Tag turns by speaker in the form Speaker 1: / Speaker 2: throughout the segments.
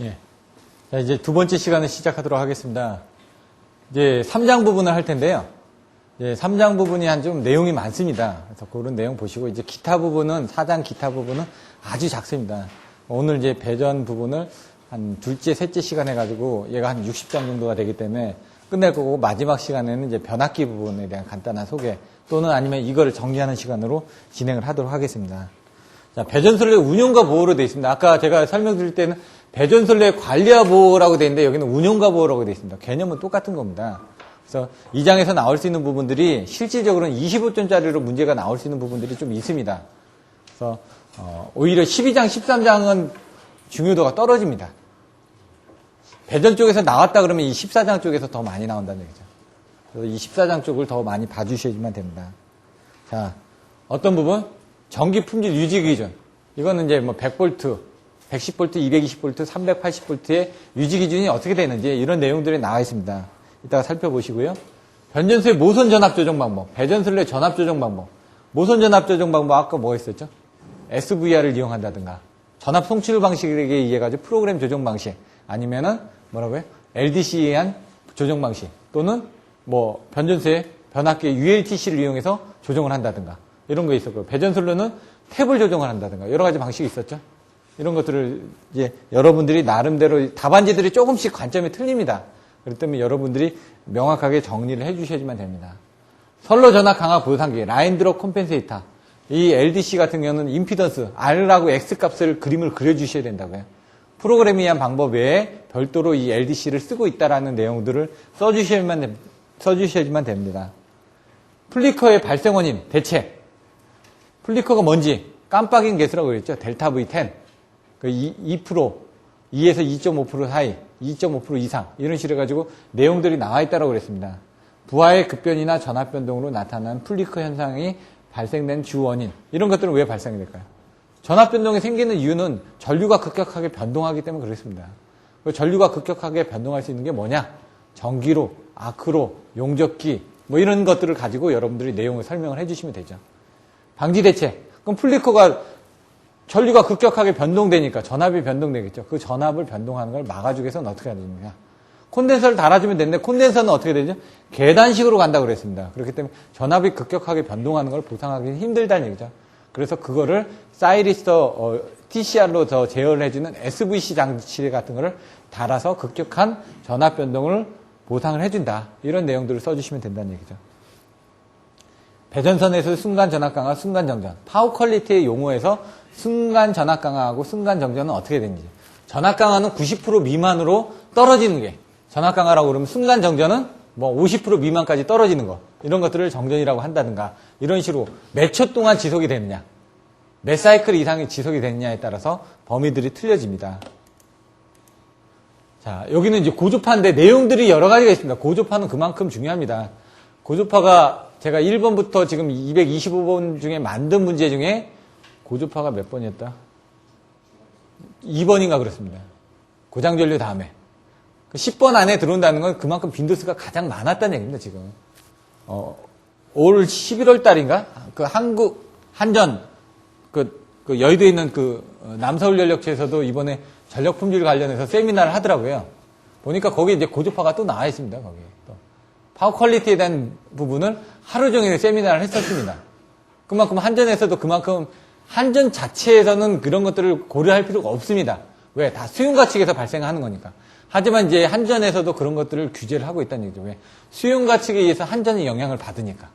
Speaker 1: 예. 자, 이제 두 번째 시간을 시작하도록 하겠습니다. 이제 3장 부분을 할 텐데요. 이제 3장 부분이 좀 내용이 많습니다. 그래서 그런 내용 보시고, 이제 기타 부분은, 4장 기타 부분은 아주 작습니다. 오늘 이제 배전 부분을 한 둘째, 셋째 시간 해가지고 얘가 한 60장 정도가 되기 때문에 끝낼 거고, 마지막 시간에는 이제 변압기 부분에 대한 간단한 소개 또는 아니면 이거를 정리하는 시간으로 진행을 하도록 하겠습니다. 자, 배전설레 운용과 보호로 되어 있습니다. 아까 제가 설명드릴 때는 배전설레 관리와 보호라고 되어 있는데 여기는 운용과 보호라고 되어 있습니다. 개념은 똑같은 겁니다. 그래서 이 장에서 나올 수 있는 부분들이 실질적으로는 25점짜리로 문제가 나올 수 있는 부분들이 좀 있습니다. 그래서 오히려 12장, 13장은 중요도가 떨어집니다. 배전 쪽에서 나왔다 그러면 이 14장 쪽에서 더 많이 나온다는 얘기죠. 그래서 이 14장 쪽을 더 많이 봐주셔야지만 됩니다. 자, 어떤 부분? 전기 품질 유지 기준. 이거는 이제 뭐 100V, 110V, 220V, 380V의 유지 기준이 어떻게 되는지 이런 내용들이 나와 있습니다. 이따가 살펴보시고요. 변전소의 모선 전압 조정 방법, 배전설레 전압 조정 방법. 모선 전압 조정 방법 아까 뭐가 있었죠? SVR을 이용한다든가 전압 송출 방식에 의해 가지고 프로그램 조정 방식 아니면은 뭐라고요? LDC에 의한 조정 방식 또는 뭐 변전소의 변압기 ULTC를 이용해서 조정을 한다든가 이런 거 있었고요. 배전설레는 탭을 조정을 한다든가 여러 가지 방식이 있었죠. 이런 것들을 이제 여러분들이 나름대로 답안지들이 조금씩 관점이 틀립니다. 그렇기 때문에 여러분들이 명확하게 정리를 해주셔야지만 됩니다. 선로 전압 강화 보상기, 라인 드롭 컴펜세이터. 이 LDC 같은 경우는 임피던스, R하고 X 값을 그림을 그려주셔야 된다고요. 프로그램에 의한 방법 외에 별도로 이 LDC를 쓰고 있다라는 내용들을 써주셔야지만 됩니다. 플리커의 발생 원인, 대체. 플리커가 뭔지 깜빡인 개수라고 그랬죠. 델타 V10. 그 2%, 2에서 2.5% 사이, 2.5% 이상 이런 식으로 해가지고 내용들이 나와 있다고 그랬습니다. 부하의 급변이나 전압 변동으로 나타난 플리커 현상이 발생된 주 원인 이런 것들은 왜 발생이 될까요? 전압 변동이 생기는 이유는 전류가 급격하게 변동하기 때문에 그렇습니다. 전류가 급격하게 변동할 수 있는 게 뭐냐? 전기로, 아크로, 용접기 뭐 이런 것들을 가지고 여러분들이 내용을 설명을 해주시면 되죠. 방지 대책. 그럼 플리커가 전류가 급격하게 변동되니까 전압이 변동되겠죠. 그 전압을 변동하는 걸 막아주기 위해서는 어떻게 해야 됩니까? 콘덴서를 달아주면 되는데 콘덴서는 어떻게 되죠? 계단식으로 간다고 그랬습니다. 그렇기 때문에 전압이 급격하게 변동하는 걸 보상하기 힘들다는 얘기죠. 그래서 그거를 사이리스터 TCR로 더 제어를 해주는 SVC 장치 같은 거를 달아서 급격한 전압 변동을 보상을 해준다. 이런 내용들을 써주시면 된다는 얘기죠. 배전선에서 순간 전압 강화, 순간 정전. 파워 퀄리티의 용어에서 순간 전압 강화하고 순간 정전은 어떻게 되는지. 전압 강화는 90% 미만으로 떨어지는 게. 전압 강화라고 그러면 순간 정전은 뭐 50% 미만까지 떨어지는 거. 이런 것들을 정전이라고 한다든가. 이런 식으로 몇 초 동안 지속이 되느냐. 몇 사이클 이상이 지속이 되느냐에 따라서 범위들이 틀려집니다. 자, 여기는 이제 고주파인데 내용들이 여러 가지가 있습니다. 고주파는 그만큼 중요합니다. 고주파가 제가 1번부터 지금 225번 중에 만든 문제 중에 고주파가 몇 번이었다? 2번인가 그렇습니다. 고장전류 다음에. 10번 안에 들어온다는 건 그만큼 빈도수가 가장 많았다는 얘기입니다, 지금. 올 11월 달인가? 그 한전, 여의도에 있는 남서울연력체에서도 이번에 전력 품질 관련해서 세미나를 하더라고요. 보니까 거기 이제 고주파가 또 나와 있습니다, 거기. 또. 파워 퀄리티에 대한 부분을 하루 종일 세미나를 했었습니다. 그만큼 한전에서도 그만큼 한전 자체에서는 그런 것들을 고려할 필요가 없습니다. 왜? 다 수용가측에서 발생하는 거니까. 하지만 이제 한전에서도 그런 것들을 규제를 하고 있다는 얘기죠. 왜? 수용가측에 의해서 한전이 영향을 받으니까.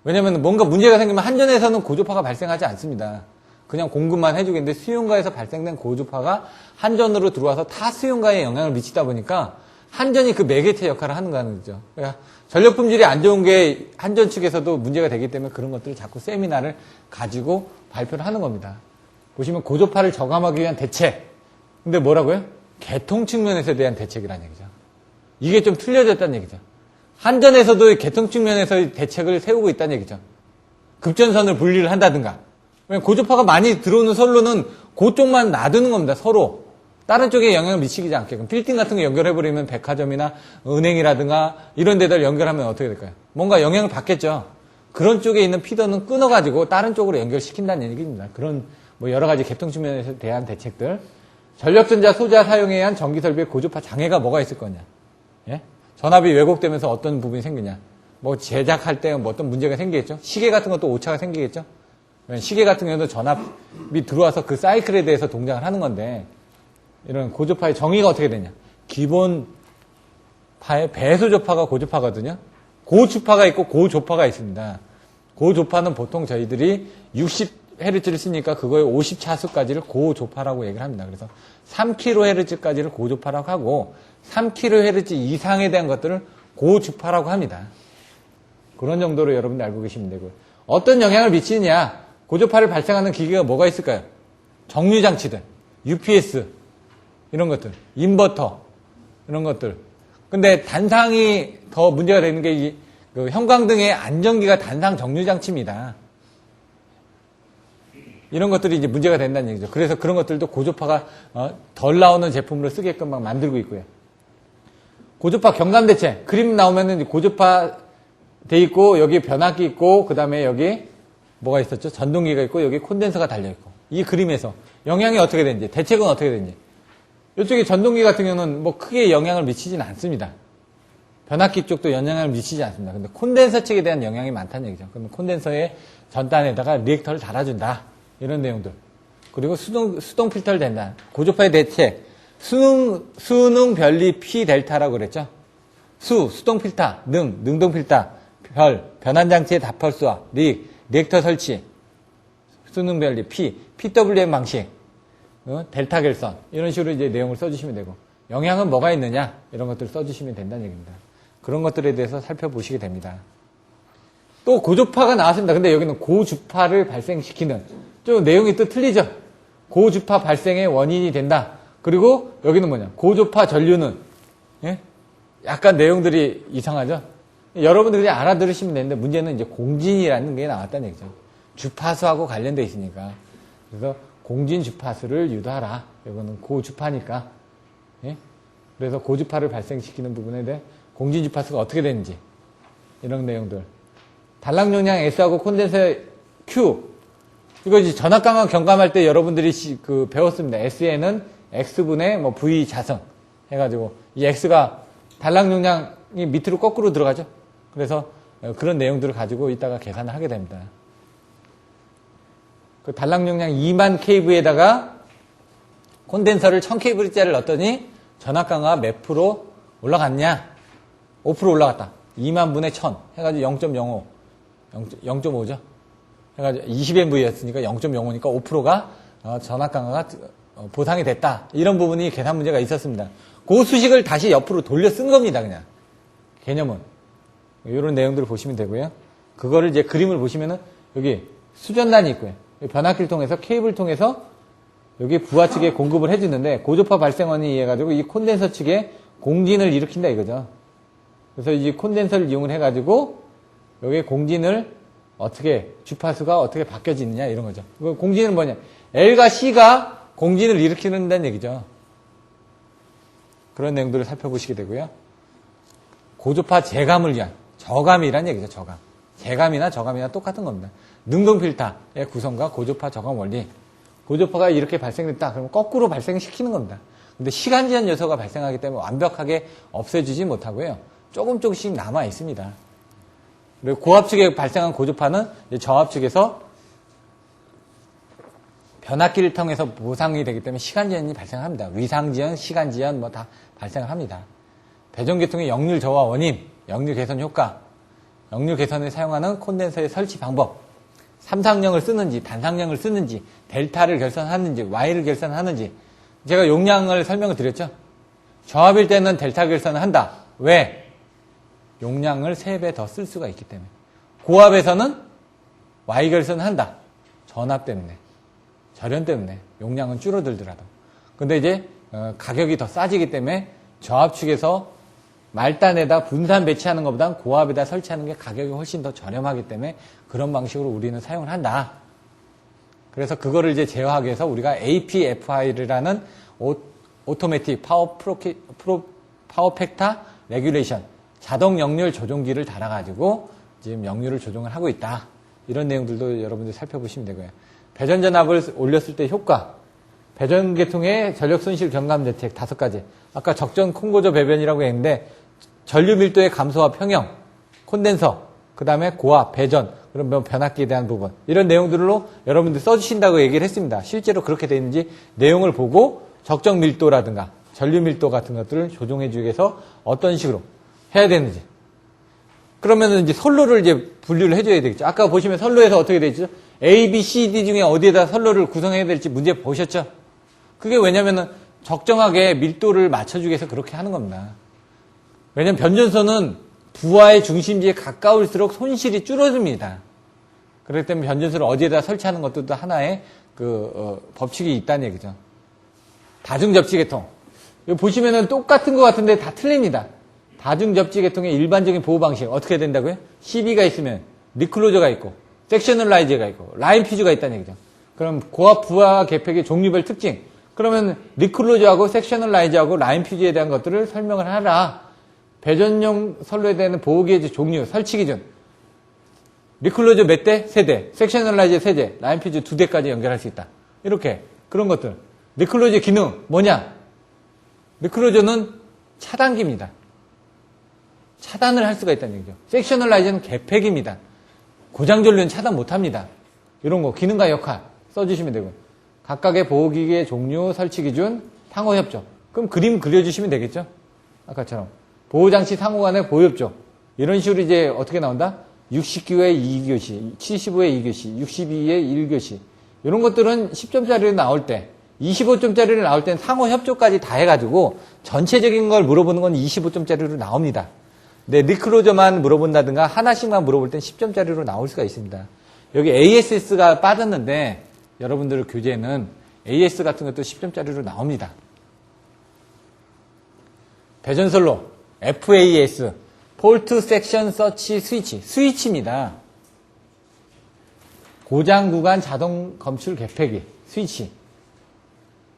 Speaker 1: 왜냐면 뭔가 문제가 생기면 한전에서는 고주파가 발생하지 않습니다. 그냥 공급만 해주겠는데 수용가에서 발생된 고주파가 한전으로 들어와서 타 수용가에 영향을 미치다 보니까 한전이 그 매개체 역할을 하는 거는 거죠. 그러니까 전력 품질이 안 좋은 게 한전 측에서도 문제가 되기 때문에 그런 것들을 자꾸 세미나를 가지고 발표를 하는 겁니다. 보시면 고주파를 저감하기 위한 대책. 근데 뭐라고요? 개통 측면에서 대한 대책이라는 얘기죠. 이게 좀 틀려졌다는 얘기죠. 한전에서도 개통 측면에서 대책을 세우고 있다는 얘기죠. 급전선을 분리를 한다든가. 고주파가 많이 들어오는 선로는 그쪽만 놔두는 겁니다. 서로. 다른 쪽에 영향을 미치지 않게끔. 빌딩 같은 거 연결해버리면 백화점이나 은행이라든가 이런 데들 연결하면 어떻게 될까요? 뭔가 영향을 받겠죠. 그런 쪽에 있는 피더는 끊어가지고 다른 쪽으로 연결시킨다는 얘기입니다. 그런 뭐 여러 가지 개통 측면에 대한 대책들. 전력전자 소자 사용에 의한 전기설비의 고주파 장애가 뭐가 있을 거냐. 예? 전압이 왜곡되면서 어떤 부분이 생기냐. 뭐 제작할 때 뭐 어떤 문제가 생기겠죠. 시계 같은 것도 오차가 생기겠죠. 시계 같은 경우도 전압이 들어와서 그 사이클에 대해서 동작을 하는 건데 이런 고주파의 정의가 어떻게 되냐. 기본 파의 배수조파가 고주파거든요. 고주파가 있고 고조파가 있습니다. 고조파는 보통 저희들이 60Hz를 쓰니까 그거의 50차수까지를 고조파라고 얘기를 합니다. 그래서 3kHz까지를 고조파라고 하고 3kHz 이상에 대한 것들을 고주파라고 합니다. 그런 정도로 여러분들 알고 계시면 되고요. 어떤 영향을 미치느냐. 고조파를 발생하는 기계가 뭐가 있을까요? 정류장치들, UPS 이런 것들, 인버터 이런 것들. 근데 단상이 더 문제가 되는 게 그 형광등의 안전기가 단상 정류장치입니다. 이런 것들이 이제 문제가 된다는 얘기죠. 그래서 그런 것들도 고조파가 덜 나오는 제품으로 쓰게끔 막 만들고 있고요. 고조파 경감대체 그림 나오면은 고조파 돼 있고 여기 변압기 있고 그 다음에 여기 뭐가 있었죠? 전동기가 있고 여기 콘덴서가 달려 있고 이 그림에서 영향이 어떻게 되는지 대책은 어떻게 되는지 이쪽에 전동기 같은 경우는 뭐 크게 영향을 미치진 않습니다. 변압기 쪽도 영향을 미치지 않습니다. 근데 콘덴서 측에 대한 영향이 많다는 얘기죠. 그러면 콘덴서의 전단에다가 리액터를 달아준다. 이런 내용들. 그리고 수동 필터를 된다. 고조파의 대책. 수능 변리 P 델타라고 그랬죠. 수동 필터, 능동 필터, 변환장치의 다펄수와 리액터 설치, 수능 변리 P, PWM 방식, 델타 결선. 이런 식으로 이제 내용을 써주시면 되고. 영향은 뭐가 있느냐? 이런 것들을 써주시면 된다는 얘기입니다. 그런 것들에 대해서 살펴보시게 됩니다. 또 고조파가 나왔습니다. 근데 여기는 고주파를 발생시키는 좀 내용이 또 틀리죠. 고주파 발생의 원인이 된다. 그리고 여기는 뭐냐? 고조파 전류는 예? 약간 내용들이 이상하죠. 여러분들이 그냥 알아들으시면 되는데 문제는 이제 공진이라는 게 나왔다는 얘기죠. 주파수하고 관련돼 있으니까. 그래서 공진 주파수를 유도하라. 이거는 고주파니까. 예? 그래서 고주파를 발생시키는 부분에 대해 공진 주파수가 어떻게 되는지 이런 내용들. 단락 용량 S하고 콘덴서 Q. 이거 이제 전압 강화 경감할 때 여러분들이 배웠습니다. S에는 X분의 뭐 V 자성 해가지고 이 X가 단락 용량이 밑으로 거꾸로 들어가죠. 그래서 그런 내용들을 가지고 이따가 계산을 하게 됩니다. 그 단락 용량 2만 kV에다가 콘덴서를 1000kV짜리를 넣었더니 전압 강화가 몇 프로 올라갔냐? 5% 올라갔다. 2만 분의 1000 해가지고 0.05, 0.5죠. 해가지고 20MV였으니까 0.05니까 5%가 전압 강화가 보상이 됐다. 이런 부분이 계산 문제가 있었습니다. 그 수식을 다시 옆으로 돌려 쓴 겁니다. 그냥 개념은 이런 내용들을 보시면 되고요. 그거를 이제 그림을 보시면은 여기 수전단이 있고요. 변압기를 통해서 케이블을 통해서 여기 부하 측에 공급을 해주는데 고조파 발생원이 의해 가지고 이 콘덴서 측에 공진을 일으킨다 이거죠. 그래서 이 콘덴서를 이용을 해가지고 여기 공진을 어떻게 주파수가 어떻게 바뀌어지느냐 이런 거죠. 공진은 뭐냐? L과 C가 공진을 일으키는다는 얘기죠. 그런 내용들을 살펴보시게 되고요. 고조파 제감을 위한 저감이란 얘기죠. 저감. 제감이나 저감이나 똑같은 겁니다. 능동 필터의 구성과 고조파 저감 원리. 고조파가 이렇게 발생됐다. 그러면 거꾸로 발생시키는 겁니다. 근데 시간 지연 요소가 발생하기 때문에 완벽하게 없애주지 못하고요. 조금씩 남아 있습니다. 그리고 고압 측에 발생한 고조파는 저압 측에서 변압기를 통해서 보상이 되기 때문에 시간 지연이 발생합니다. 위상 지연, 시간 지연 뭐 다 발생을 합니다. 배전계통의 역률 저하 원인, 역률 개선 효과, 역률 개선을 사용하는 콘덴서의 설치 방법, 삼상령을 쓰는지 단상령을 쓰는지 델타를 결선하는지 Y를 결선하는지 제가 용량을 설명을 드렸죠. 저압일 때는 델타 결선을 한다. 왜? 용량을 3배 더 쓸 수가 있기 때문에. 고압에서는 Y 결선을 한다. 전압 때문에. 절연 때문에. 용량은 줄어들더라도. 근데 이제 가격이 더 싸지기 때문에 저압 측에서 말단에다 분산 배치하는 것보다 고압에다 설치하는 게 가격이 훨씬 더 저렴하기 때문에 그런 방식으로 우리는 사용을 한다. 그래서 그거를 이제 제어하기 위해서 우리가 APFI라는 오토매틱 파워 팩터 레귤레이션 자동 역률 조종기를 달아가지고 지금 역률을 조정을 하고 있다. 이런 내용들도 여러분들 살펴보시면 되고요. 배전 전압을 올렸을 때 효과. 배전계통의 전력 손실 경감 대책 5가지. 아까 적정 콩고조 배변이라고 했는데 전류 밀도의 감소와 평형, 콘덴서, 그 다음에 고압, 배전, 그런 변압기에 대한 부분 이런 내용들로 여러분들 써주신다고 얘기를 했습니다. 실제로 그렇게 되어 있는지 내용을 보고 적정 밀도라든가 전류 밀도 같은 것들을 조정해 주기 위해서 어떤 식으로 해야 되는지. 그러면은 이제 선로를 이제 분류를 해줘야 되겠죠. 아까 보시면 선로에서 어떻게 되죠? A, B, C, D 중에 어디에다 선로를 구성해야 될지 문제 보셨죠? 그게 왜냐면은 적정하게 밀도를 맞춰주기 위해서 그렇게 하는 겁니다. 왜냐면 변전소는 부하의 중심지에 가까울수록 손실이 줄어듭니다. 그렇기 때문에 변전소를 어디에다 설치하는 것도 하나의 법칙이 있다는 얘기죠. 다중접지계통. 이거 보시면은 똑같은 것 같은데 다 틀립니다. 다중접지계통의 일반적인 보호 방식 어떻게 된다고요? CB가 있으면 리클로저가 있고 섹셔널라이저가 있고 라인 퓨즈가 있다는 얘기죠. 그럼 고압 부하 계팩의 종류별 특징. 그러면 리클로저하고 섹셔널라이저하고 라인 퓨즈에 대한 것들을 설명을 하라. 배전용 선로에 대한 보호기의 종류, 설치 기준. 리클로저 몇 대? 3대. 섹셔널라이저 3대. 라인 퓨즈 2대까지 연결할 수 있다. 이렇게 그런 것들. 리클로저 기능 뭐냐? 리클로저는 차단기입니다. 차단을 할 수가 있다는 얘기죠. 섹셔널라이저는 개팩입니다. 고장전류는 차단 못합니다. 이런 거 기능과 역할 써주시면 되고요. 각각의 보호기기의 종류, 설치 기준, 상호협조. 그럼 그림 그려주시면 되겠죠? 아까처럼. 보호장치 상호 간의 보호협조. 이런 식으로 이제 어떻게 나온다? 69회 2교시, 75회 2교시, 62회 1교시. 이런 것들은 10점짜리로 나올 때, 25점짜리로 나올 때는 상호협조까지 다 해가지고 전체적인 걸 물어보는 건 25점짜리로 나옵니다. 근데 리클로저만 물어본다든가 하나씩만 물어볼 땐 10점짜리로 나올 수가 있습니다. 여기 ASS가 빠졌는데 여러분들 교재에는 AS 같은 것도 10점짜리로 나옵니다. 배전선로 FAS 폴트 섹션 서치 스위치 스위치입니다. 고장 구간 자동 검출 개폐기 스위치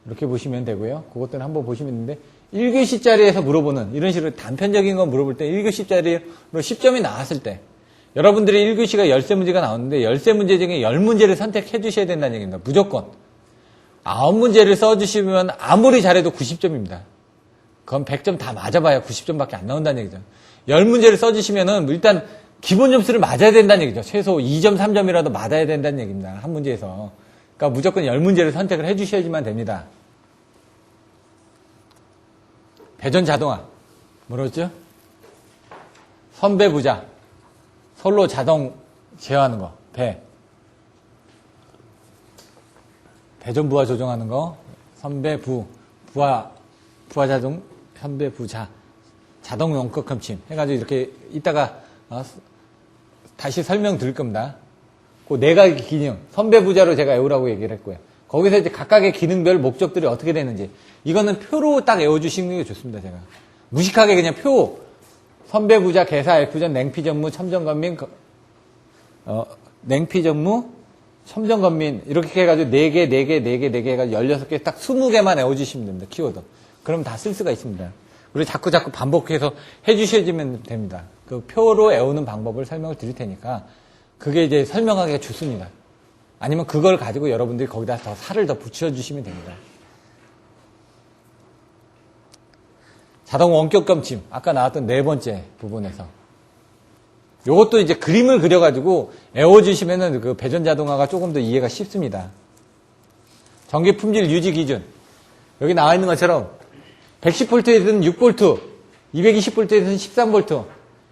Speaker 1: 이렇게 보시면 되고요. 그것들은 한번 보시면 있는데 1교시짜리에서 물어보는 이런 식으로 단편적인 거 물어볼 때 1교시짜리로 10점이 나왔을 때 여러분들이 1교시가 열세 문제가 나오는데 열세 문제 중에 10문제를 선택해 주셔야 된다는 얘기입니다. 무조건 9문제를 써주시면 아무리 잘해도 90점입니다. 그건 100점 다 맞아봐야 90점밖에 안 나온다는 얘기죠. 10문제를 써주시면은 일단 기본 점수를 맞아야 된다는 얘기죠. 최소 2점, 3점이라도 맞아야 된다는 얘기입니다. 한 문제에서. 그러니까 무조건 10문제를 선택을 해주셔야지만 됩니다. 배전 자동화. 뭐랬죠? 선배 부자. 선로 자동 제어하는 거. 배전 부하 조정하는 거. 선배 부하 자동, 선배 부자. 자동 원격 검침. 해가지고 이렇게 이따가 다시 설명드릴 겁니다. 그 네 가지 기능. 선배 부자로 제가 외우라고 얘기를 했고요. 거기서 이제 각각의 기능별 목적들이 어떻게 되는지. 이거는 표로 딱 외워주시는 게 좋습니다, 제가. 무식하게 그냥 표, 선배 부자, 개사, F전, 냉피 전무, 첨전 건민, 냉피 전무, 첨전 건민, 이렇게 해가지고 4개 해가지고 16개, 딱 20개만 외워주시면 됩니다, 키워드. 그럼 다 쓸 수가 있습니다. 그리고 자꾸 반복해서 해주셔야지면 됩니다. 그 표로 외우는 방법을 설명을 드릴 테니까, 그게 이제 설명하기가 좋습니다. 아니면 그걸 가지고 여러분들이 거기다 더 살을 더 붙여주시면 됩니다. 자동 원격 검침. 아까 나왔던 네 번째 부분에서. 요것도 이제 그림을 그려가지고 외워주시면은 그 배전 자동화가 조금 더 이해가 쉽습니다. 전기 품질 유지 기준. 여기 나와 있는 것처럼 110V에서는 6V, 220V에서는 13V.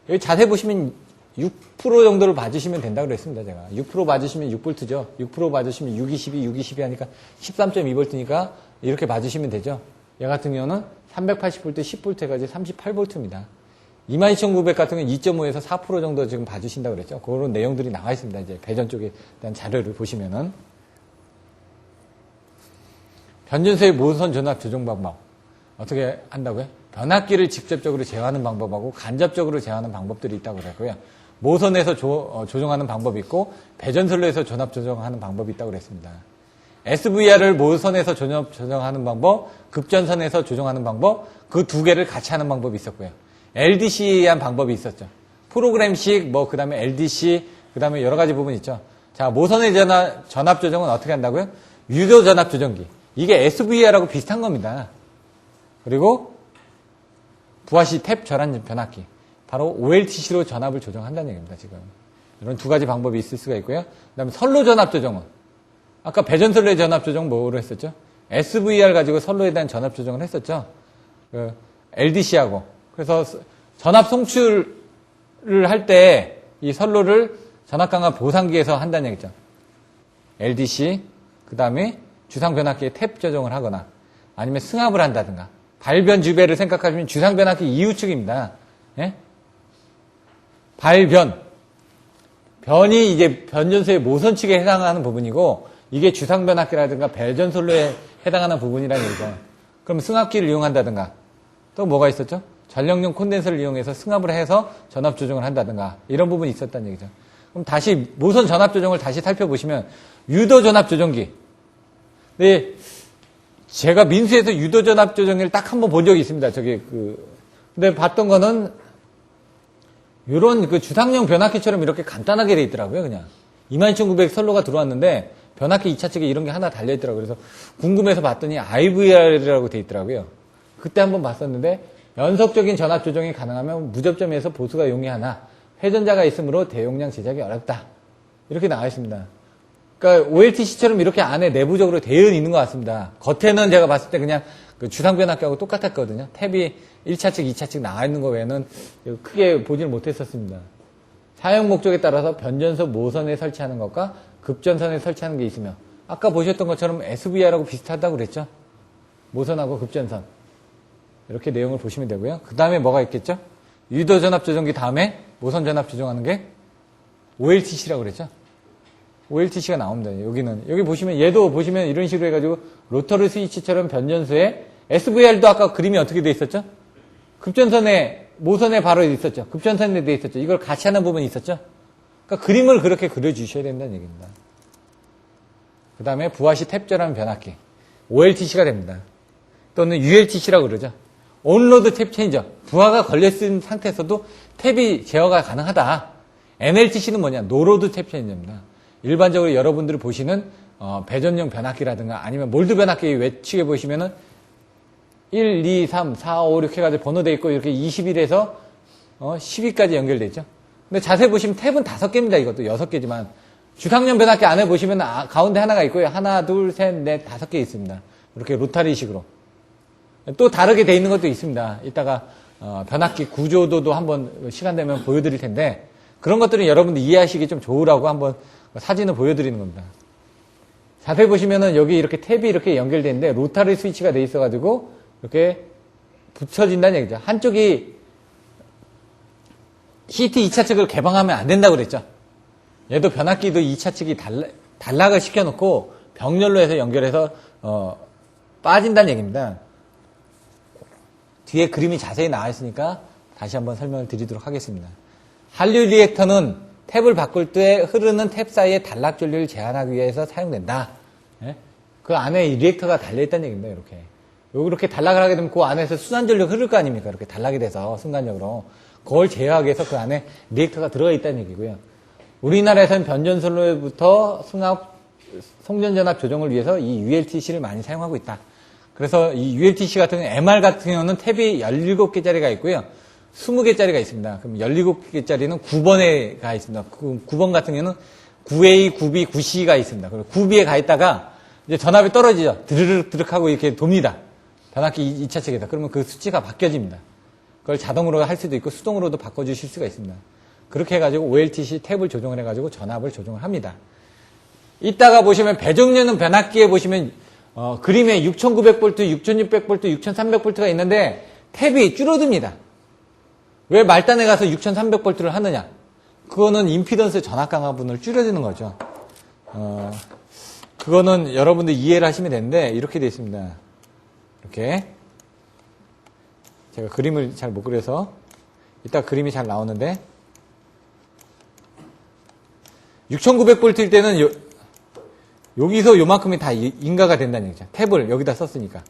Speaker 1: 여기 자세히 보시면 6% 정도를 봐주시면 된다고 그랬습니다, 제가. 6% 봐주시면 6V죠. 6% 봐주시면 622 하니까 13.2V니까 이렇게 봐주시면 되죠. 얘 같은 경우는 380V, 10V 해가지고 38V입니다. 22,900 같은 경우는 2.5에서 4% 정도 지금 봐주신다고 그랬죠. 그런 내용들이 나와 있습니다. 이제 배전 쪽에 대한 자료를 보시면은. 변전소의 모선 전압 조정 방법. 어떻게 한다고요? 변압기를 직접적으로 제어하는 방법하고 간접적으로 제어하는 방법들이 있다고 그랬고요. 모선에서 조정하는 방법이 있고 배전선로에서 전압 조정하는 방법이 있다고 그랬습니다. SVR을 모선에서 조정하는 방법, 급전선에서 조정하는 방법, 그 두 개를 같이 하는 방법이 있었고요. LDC에 의한 방법이 있었죠. 프로그램식, 그 다음에 LDC, 그 다음에 여러 가지 부분이 있죠. 자, 모선의 전압 조정은 어떻게 한다고요? 유도 전압 조정기. 이게 SVR하고 비슷한 겁니다. 그리고 부하시 탭 전환 변압기. 바로 OLTC로 전압을 조정한다는 얘기입니다, 지금. 이런 두 가지 방법이 있을 수가 있고요. 그 다음에 선로 전압 조정은. 아까 배전선로의 전압 조정 뭐로 했었죠? SVR 가지고 선로에 대한 전압 조정을 했었죠. 그 LDC하고. 그래서 전압 송출을 할 때 이 선로를 전압 강화 보상기에서 한다는 얘기죠. LDC, 그 다음에 주상 변압기에 탭 조정을 하거나 아니면 승합을 한다든가. 발변 주배를 생각하시면 주상 변압기 이우측입니다. 예? 발변. 변이 이제 변전소의 모선 측에 해당하는 부분이고 이게 주상 변압기라든가 배전선로에 해당하는 부분이라는 얘기죠. 그럼 승합기를 이용한다든가 또 뭐가 있었죠? 전력용 콘덴서를 이용해서 승합을 해서 전압 조정을 한다든가 이런 부분이 있었다는 얘기죠. 그럼 다시 모선 전압 조정을 다시 살펴보시면 유도 전압 조정기. 네, 제가 민수에서 유도 전압 조정기를 딱 한 번 본 적이 있습니다. 근데 봤던 거는 요런 그 주상용 변압기처럼 이렇게 간단하게 돼 있더라고요, 그냥. 22,900 선로가 들어왔는데 변압기 2차 측에 이런 게 하나 달려 있더라고요. 그래서 궁금해서 봤더니 IVR이라고 돼 있더라고요. 그때 한번 봤었는데 연속적인 전압 조정이 가능하면 무접점에서 보수가 용이하나 회전자가 있으므로 대용량 제작이 어렵다. 이렇게 나와 있습니다. 그러니까 OLTC처럼 이렇게 안에 내부적으로 되어 있는 것 같습니다. 겉에는 제가 봤을 때 그냥 그 주상 변압기하고 똑같았거든요. 탭이 1차 측, 2차 측 나와 있는 거 외에는 크게 보지를 못했었습니다. 사용 목적에 따라서 변전소 모선에 설치하는 것과 급전선에 설치하는 게 있으며 아까 보셨던 것처럼 SVR하고 비슷하다고 그랬죠. 모선하고 급전선. 이렇게 내용을 보시면 되고요. 그 다음에 뭐가 있겠죠? 유도 전압 조정기 다음에 모선 전압 조정하는 게 OLTC라고 그랬죠? OLTC가 나옵니다. 여기 보시면 얘도 보시면 이런 식으로 해가지고 로터리 스위치처럼 변전소에 SVR도 아까 그림이 어떻게 돼 있었죠? 급전선에 모선에 바로 있었죠. 급전선에 돼 있었죠. 이걸 같이 하는 부분이 있었죠. 그러니까 그림을 그렇게 그려주셔야 된다는 얘기입니다. 그 다음에 부하시 탭 전환 변압기 OLTC가 됩니다. 또는 ULTC라고 그러죠. 온로드 탭 체인저. 부하가 걸려있는 상태에서도 탭이 제어가 가능하다. NLTC는 뭐냐? 노로드 탭 체인저입니다. 일반적으로 여러분들이 보시는 배전용 변압기라든가 아니면 몰드 변압기 외측에 보시면은 1, 2, 3, 4, 5, 6 해가지고 번호되어 있고 이렇게 21에서 12까지 연결되어 있죠. 근데 자세히 보시면 탭은 5개입니다. 이것도 6개지만 주상용 변압기 안에 보시면 가운데 하나가 있고요. 하나, 둘, 셋, 넷, 5개 있습니다. 이렇게 로타리식으로. 또 다르게 돼 있는 것도 있습니다. 이따가 변압기 구조도도 한번 시간 되면 보여드릴 텐데 그런 것들은 여러분들 이해하시기 좀 좋으라고 한번 사진을 보여드리는 겁니다. 자세히 보시면은 여기 이렇게 탭이 이렇게 연결되어 있는데 로타리 스위치가 돼 있어가지고 이렇게 붙여진다는 얘기죠. 한쪽이 히트 2차 측을 개방하면 안 된다고 그랬죠. 얘도 변압기도 2차 측이 단락을 시켜놓고 병렬로 해서 연결해서 빠진다는 얘기입니다. 뒤에 그림이 자세히 나와 있으니까 다시 한번 설명을 드리도록 하겠습니다. 한류 리액터는 탭을 바꿀 때 흐르는 탭 사이의 단락 전류를 제한하기 위해서 사용된다. 예? 그 안에 이 리액터가 달려있다는 얘기입니다. 이렇게 단락을 하게 되면 그 안에서 순환 전류가 흐를 거 아닙니까? 이렇게 단락이 돼서 순간적으로. 그걸 제어하기 위해서 그 안에 리액터가 들어가 있다는 얘기고요. 우리나라에서는 변전선로부터 승합, 송전전압 조정을 위해서 이 ULTC를 많이 사용하고 있다. 그래서 이 ULTC 같은 경우는 MR 같은 경우는 탭이 17개짜리가 있고요. 20개짜리가 있습니다. 그럼 17개짜리는 9번에 가 있습니다. 9번 같은 경우는 9A, 9B, 9C가 있습니다. 그리고 9B에 가 있다가 이제 전압이 떨어지죠. 드르륵 하고 이렇게 돕니다. 변압기 2차 측에서. 그러면 그 수치가 바뀌어집니다. 그걸 자동으로 할 수도 있고 수동으로도 바꿔주실 수가 있습니다. 그렇게 해가지고 OLTC 탭을 조정을 해가지고 전압을 조정을 합니다. 이따가 보시면 배정료는 변압기에 보시면 그림에 6900V, 6600V, 6300V가 있는데 탭이 줄어듭니다. 왜 말단에 가서 6300V를 하느냐? 그거는 임피던스 전압 강화분을 줄여주는 거죠. 그거는 여러분들 이해를 하시면 되는데 이렇게 되어 있습니다. 이렇게 제가 그림을 잘 못 그려서 이따 그림이 잘 나오는데 6900V일 때는 여기서 요만큼이 다 인가가 된다는 얘기죠. 탭을 여기다 썼으니까.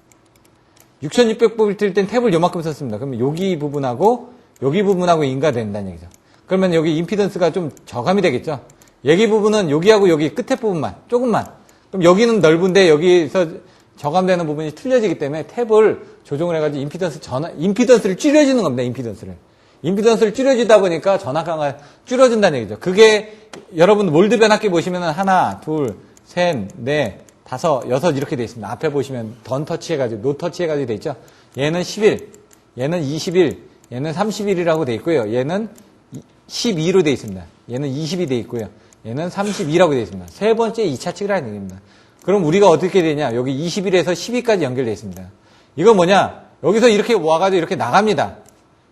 Speaker 1: 6600V일 땐 탭을 요만큼 썼습니다. 그러면 여기 부분하고 인가된다는 얘기죠. 그러면 여기 임피던스가 좀 저감이 되겠죠. 여기 부분은 여기하고 여기 끝에 부분만 조금만. 그럼 여기는 넓은데 여기서 저감되는 부분이 틀려지기 때문에 탭을 조정을 해가지고 임피던스를 줄여주는 겁니다. 임피던스를 줄여주다 보니까 전압 강화가 줄어든다는 얘기죠. 그게 여러분 몰드 변압기 보시면은 하나, 둘, 셋, 넷, 다섯, 여섯 이렇게 돼 있습니다. 앞에 보시면 던 터치 해가지고 노 터치 해가지고 돼 있죠. 얘는 11, 얘는 21, 얘는 31이라고 돼 있고요. 얘는 12로 돼 있습니다. 얘는 20이 돼 있고요. 얘는 32라고 돼 있습니다. 세 번째 2차측이라는 얘기입니다. 그럼 우리가 어떻게 되냐? 여기 21에서 12까지 연결되어 있습니다. 이건 뭐냐? 여기서 이렇게 와가지고 이렇게 나갑니다.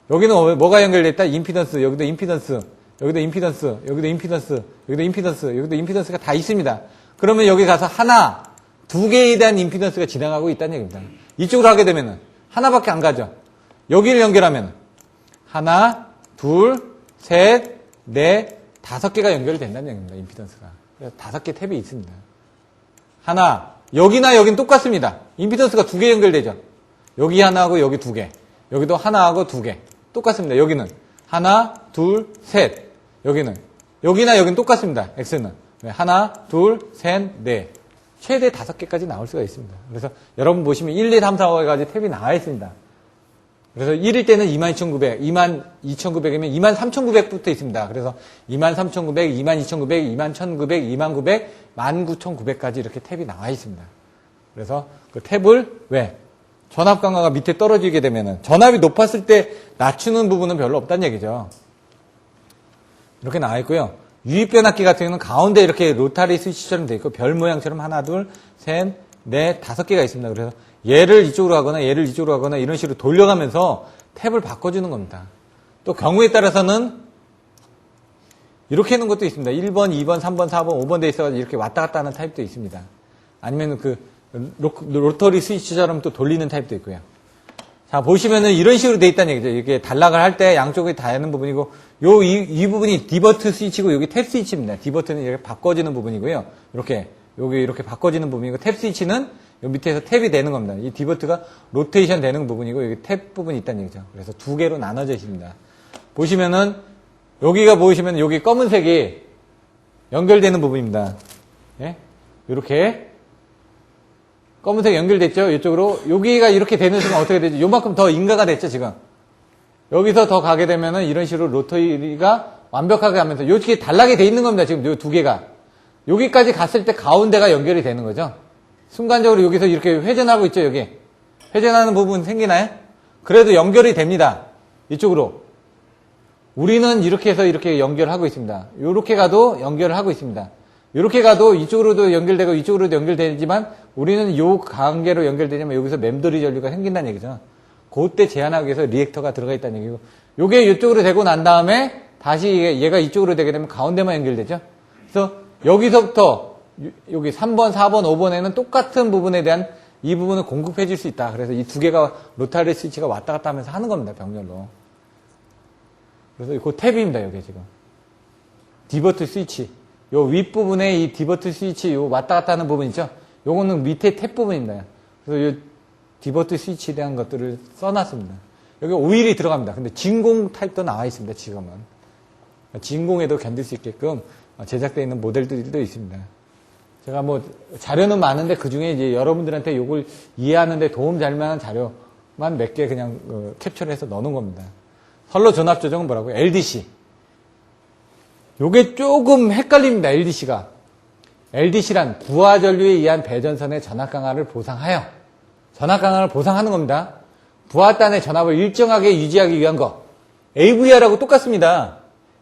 Speaker 1: 여기는 뭐가 연결됐다? 임피던스, 여기도 임피던스, 여기도 임피던스, 여기도 임피던스, 여기도 임피던스, 여기도 임피던스가 다 있습니다. 그러면 여기 가서 하나, 두 개에 대한 임피던스가 지나가고 있다는 얘기입니다. 이쪽으로 하게 되면은 하나밖에 안 가죠. 여기를 연결하면 하나, 둘, 셋, 넷, 다섯 개가 연결된다는 얘기입니다. 임피던스가. 그래서 다섯 개 탭이 있습니다. 하나, 여기나 여긴 똑같습니다. 임피던스가 두 개 연결되죠. 여기 하나하고 여기 두 개. 여기도 하나하고 두 개. 똑같습니다. 여기는 하나, 둘, 셋. 여기는 여기나 여긴 똑같습니다. X는 하나, 둘, 셋, 넷. 최대 5개까지 나올 수가 있습니다. 그래서 여러분 보시면 1, 2, 3, 4, 5까지 탭이 나와 있습니다. 그래서 1일 때는 22,900, 22,900이면 23,900부터 있습니다. 그래서 23,900, 22,900, 21,900, 29,000, 19,900까지 이렇게 탭이 나와 있습니다. 그래서 그 탭을 왜? 전압 강화가 밑에 떨어지게 되면은 전압이 높았을 때 낮추는 부분은 별로 없다는 얘기죠. 이렇게 나와 있고요. 유입 변압기 같은 경우는 가운데 이렇게 로타리 스위치처럼 되어 있고 별 모양처럼 하나, 둘, 셋, 넷, 5개가 있습니다. 그래서 얘를 이쪽으로 하거나 얘를 이쪽으로 하거나 이런 식으로 돌려가면서 탭을 바꿔주는 겁니다. 또 경우에 따라서는 이렇게 하는 것도 있습니다. 1번, 2번, 3번, 4번, 5번 돼 있어가지고 이렇게 왔다 갔다 하는 타입도 있습니다. 아니면 그 로터리 스위치처럼 또 돌리는 타입도 있고요. 자, 보시면은 이런 식으로 돼 있다는 얘기죠. 이게 단락을 할 때 양쪽에 닿는 부분이고, 이 부분이 디버트 스위치고, 여기 탭 스위치입니다. 디버트는 이렇게 바꿔지는 부분이고요. 여기 이렇게 바꿔지는 부분이고, 탭 스위치는 요 밑에서 탭이 되는 겁니다. 이 디버트가 로테이션 되는 부분이고, 여기 탭 부분이 있다는 얘기죠. 그래서 두 개로 나눠져 있습니다. 보시면은, 여기가 보시면 여기 검은색이 연결되는 부분입니다. 예? 이렇게. 검은색 연결됐죠? 이쪽으로. 여기가 이렇게 되는 순간 어떻게 되죠? 요만큼 더 인가가 됐죠, 지금. 여기서 더 가게 되면은 이런 식으로 로터리가 완벽하게 하면서, 이렇게 단락이 돼 있는 겁니다, 지금 요 두 개가. 여기까지 갔을 때 가운데가 연결이 되는 거죠. 순간적으로 여기서 이렇게 회전하고 있죠, 여기. 회전하는 부분 생기나요? 그래도 연결이 됩니다. 이쪽으로. 우리는 이렇게 해서 이렇게 연결하고 있습니다. 이렇게 가도 연결을 하고 있습니다. 이렇게 가도 이쪽으로도 연결되고 이쪽으로도 연결되지만 우리는 요 관계로 연결되냐면 여기서 맴돌이 전류가 생긴다는 얘기죠. 그때 제한하기 위해서 리액터가 들어가 있다는 얘기고, 요게 이쪽으로 되고 난 다음에 다시 얘가 이쪽으로 되게 되면 가운데만 연결되죠. 그래서 여기서부터 여기 3번, 4번, 5번에는 똑같은 부분에 대한 이 부분을 공급해 줄 수 있다. 그래서 이 두 개가 로타리 스위치가 왔다 갔다 하면서 하는 겁니다, 병렬로. 그래서 그 탭입니다, 여기 지금. 디버트 스위치. 요 윗부분에 이 디버트 스위치 요 왔다 갔다 하는 부분 있죠? 요거는 밑에 탭 부분입니다. 그래서 요 디버트 스위치에 대한 것들을 써놨습니다. 여기 오일이 들어갑니다. 근데 진공 타입도 나와 있습니다, 지금은. 진공에도 견딜 수 있게끔 제작되어 있는 모델들도 있습니다. 제가 뭐 자료는 많은데 그 중에 이제 여러분들한테 요걸 이해하는데 도움 될 만한 자료만 몇 개 그냥 캡처해서 넣어놓은 겁니다. 선로 전압 조정은 뭐라고요? LDC. 요게 조금 헷갈립니다, LDC가. LDC란 부하 전류에 의한 배전선의 전압 강화를 보상하여, 전압 강화를 보상하는 겁니다. 부하단의 전압을 일정하게 유지하기 위한 거. AVR하고 똑같습니다.